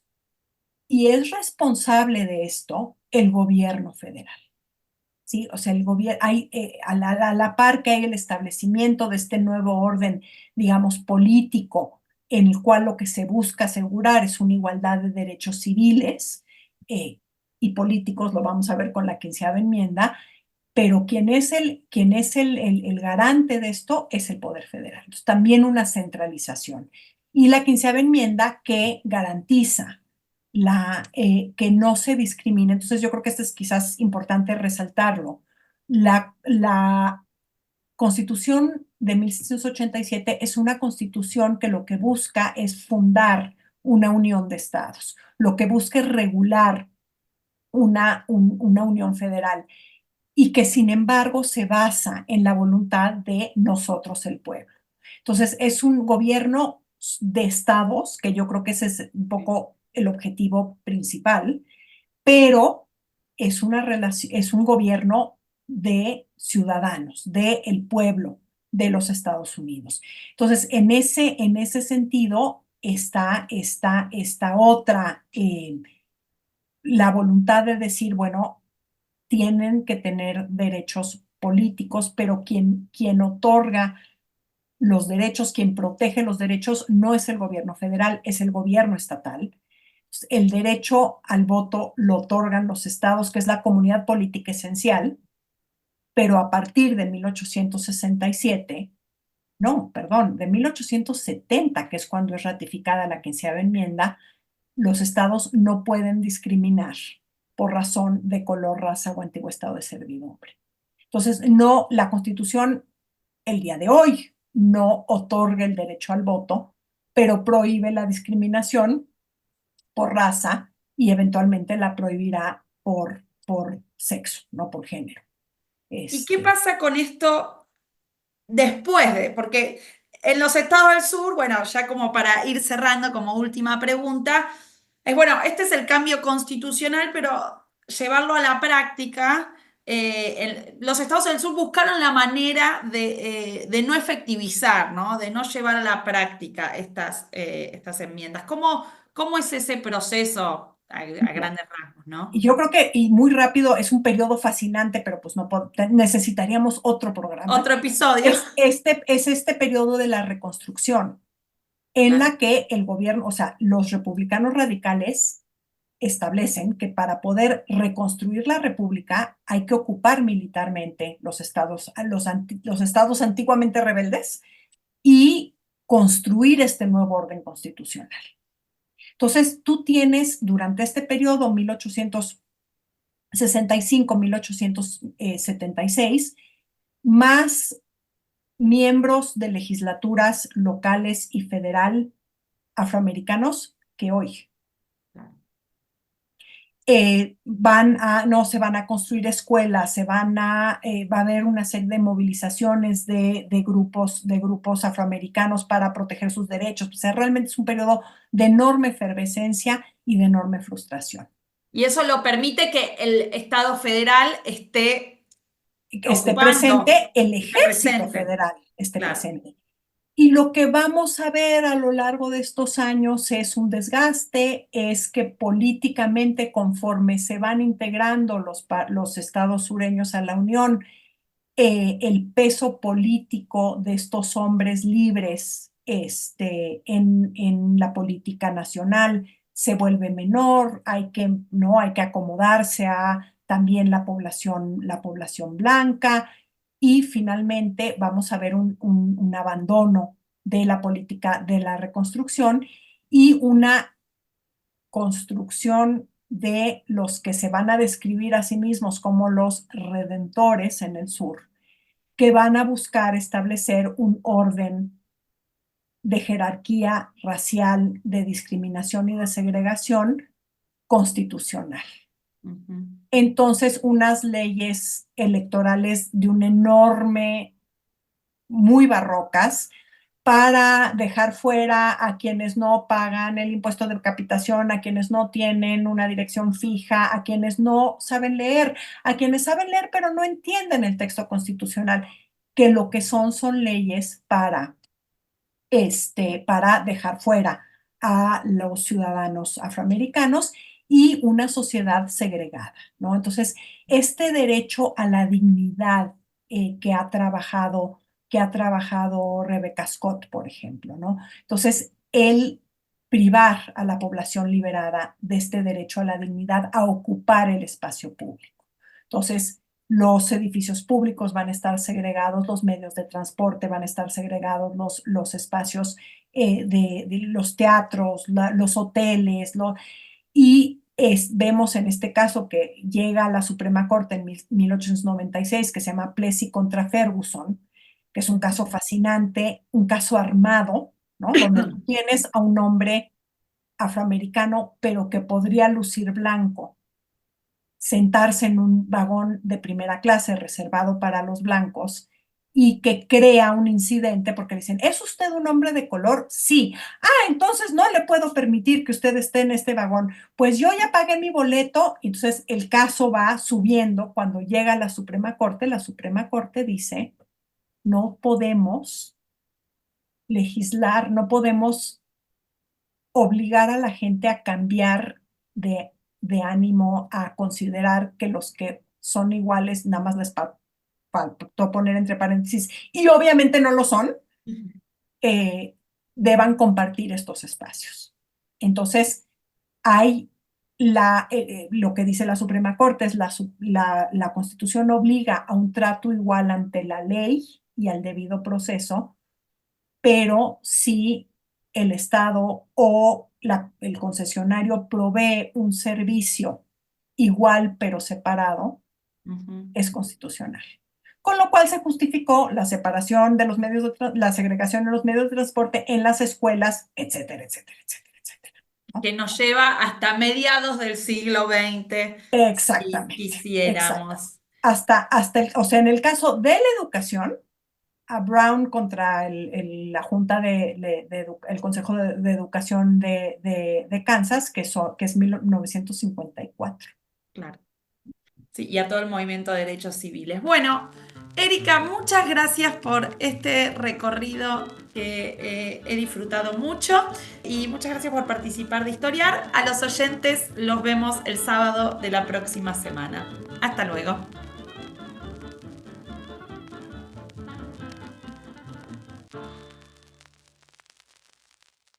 Y es responsable de esto el gobierno federal. ¿Sí? O sea, el gobierno, hay, a la par que hay el establecimiento de este nuevo orden, digamos, político, en el cual lo que se busca asegurar es una igualdad de derechos civiles y políticos, lo vamos a ver con la 15ª enmienda, pero quien es el garante de esto es el Poder Federal. Entonces, también una centralización. Y la 15ª enmienda que garantiza que no se discrimine. Entonces, yo creo que esto es quizás importante resaltarlo. La Constitución de 1687 es una constitución que lo que busca es fundar una unión de estados. Lo que busca es regular una unión federal, y que sin embargo se basa en la voluntad de nosotros, el pueblo. Entonces, es un gobierno de estados, que yo creo que ese es un poco el objetivo principal, pero es un gobierno de ciudadanos, del pueblo de los Estados Unidos. Entonces, en ese sentido está esta otra, la voluntad de decir, bueno, tienen que tener derechos políticos, pero quien otorga los derechos, quien protege los derechos, no es el gobierno federal, es el gobierno estatal. El derecho al voto lo otorgan los estados, que es la comunidad política esencial, pero a partir de 1867, no, perdón, de 1870, que es cuando es ratificada la 15ª enmienda, los estados no pueden discriminar por razón de color, raza o antiguo estado de servidumbre. Entonces, no, la Constitución el día de hoy no otorga el derecho al voto, pero prohíbe la discriminación por raza y eventualmente la prohibirá por sexo, no por género. ¿Y qué pasa con esto después de? Porque en los estados del sur, bueno, ya como para ir cerrando como última pregunta, bueno, este es el cambio constitucional, pero llevarlo a la práctica, los estados del sur buscaron la manera de no efectivizar, ¿no? De no llevar a la práctica estas enmiendas. ¿Cómo es ese proceso a grandes rasgos, ¿no? Y yo creo que, y muy rápido, es un periodo fascinante, pero pues no necesitaríamos otro programa. Otro episodio. Es este periodo de la reconstrucción, en la que el gobierno, o sea, los republicanos radicales establecen que para poder reconstruir la república hay que ocupar militarmente los estados antiguamente rebeldes y construir este nuevo orden constitucional. Entonces, tú tienes durante este periodo, 1865-1876, más miembros de legislaturas locales y federal afroamericanos que hoy. no se van a construir escuelas, va a haber una serie de movilizaciones de grupos afroamericanos para proteger sus derechos. O sea, realmente es un periodo de enorme efervescencia y de enorme frustración. Y eso lo permite que el Estado federal esté Esté ocupando, presente, el ejército presente. federal esté Claro. presente. Y lo que vamos a ver a lo largo de estos años es un desgaste, es que políticamente, conforme se van integrando los estados sureños a la Unión, el peso político de estos hombres libres en la política nacional se vuelve menor, hay que acomodarse a también la población blanca, y finalmente vamos a ver un abandono de la política de la reconstrucción y una construcción de los que se van a describir a sí mismos como los redentores en el sur, que van a buscar establecer un orden de jerarquía racial, de discriminación y de segregación constitucional. Ujú. Entonces, unas leyes electorales de un enorme, muy barrocas, para dejar fuera a quienes no pagan el impuesto de capitación, a quienes no tienen una dirección fija, a quienes no saben leer, a quienes saben leer pero no entienden el texto constitucional, que lo que son leyes para dejar fuera a los ciudadanos afroamericanos y una sociedad segregada, ¿no? Entonces, este derecho a la dignidad que ha trabajado Rebecca Scott, por ejemplo, ¿no? Entonces, el privar a la población liberada de este derecho a la dignidad, a ocupar el espacio público. Entonces, los edificios públicos van a estar segregados, los medios de transporte van a estar segregados, los espacios de los teatros, los hoteles, y vemos en este caso que llega a la Suprema Corte en 1896, que se llama Plessy contra Ferguson, que es un caso fascinante, un caso armado, ¿no? Donde tú tienes a un hombre afroamericano, pero que podría lucir blanco, sentarse en un vagón de primera clase reservado para los blancos, y que crea un incidente porque le dicen, ¿es usted un hombre de color? Sí. Entonces no le puedo permitir que usted esté en este vagón. Pues yo ya pagué mi boleto. Entonces el caso va subiendo. Cuando llega a la Suprema Corte dice, no podemos legislar, no podemos obligar a la gente a cambiar de ánimo, a considerar que los que son iguales, nada más les faltó poner entre paréntesis, y obviamente no lo son, deban compartir estos espacios. Entonces, hay lo que dice la Suprema Corte es la Constitución obliga a un trato igual ante la ley y al debido proceso, pero si el Estado o el concesionario provee un servicio igual pero separado, es constitucional. Con lo cual se justificó la separación de los medios, la segregación de los medios de transporte en las escuelas, etcétera, etcétera, etcétera, etcétera, ¿no? Que nos lleva hasta mediados del siglo XX, Exactamente. si quisiéramos. O sea, en el caso de la educación, a Brown contra la Junta el Consejo de Educación de Kansas, que es 1954. Claro. Sí, y a todo el movimiento de derechos civiles. Bueno, Erika, muchas gracias por este recorrido que he disfrutado mucho, y muchas gracias por participar de Historiar. A los oyentes los vemos el sábado de la próxima semana. Hasta luego.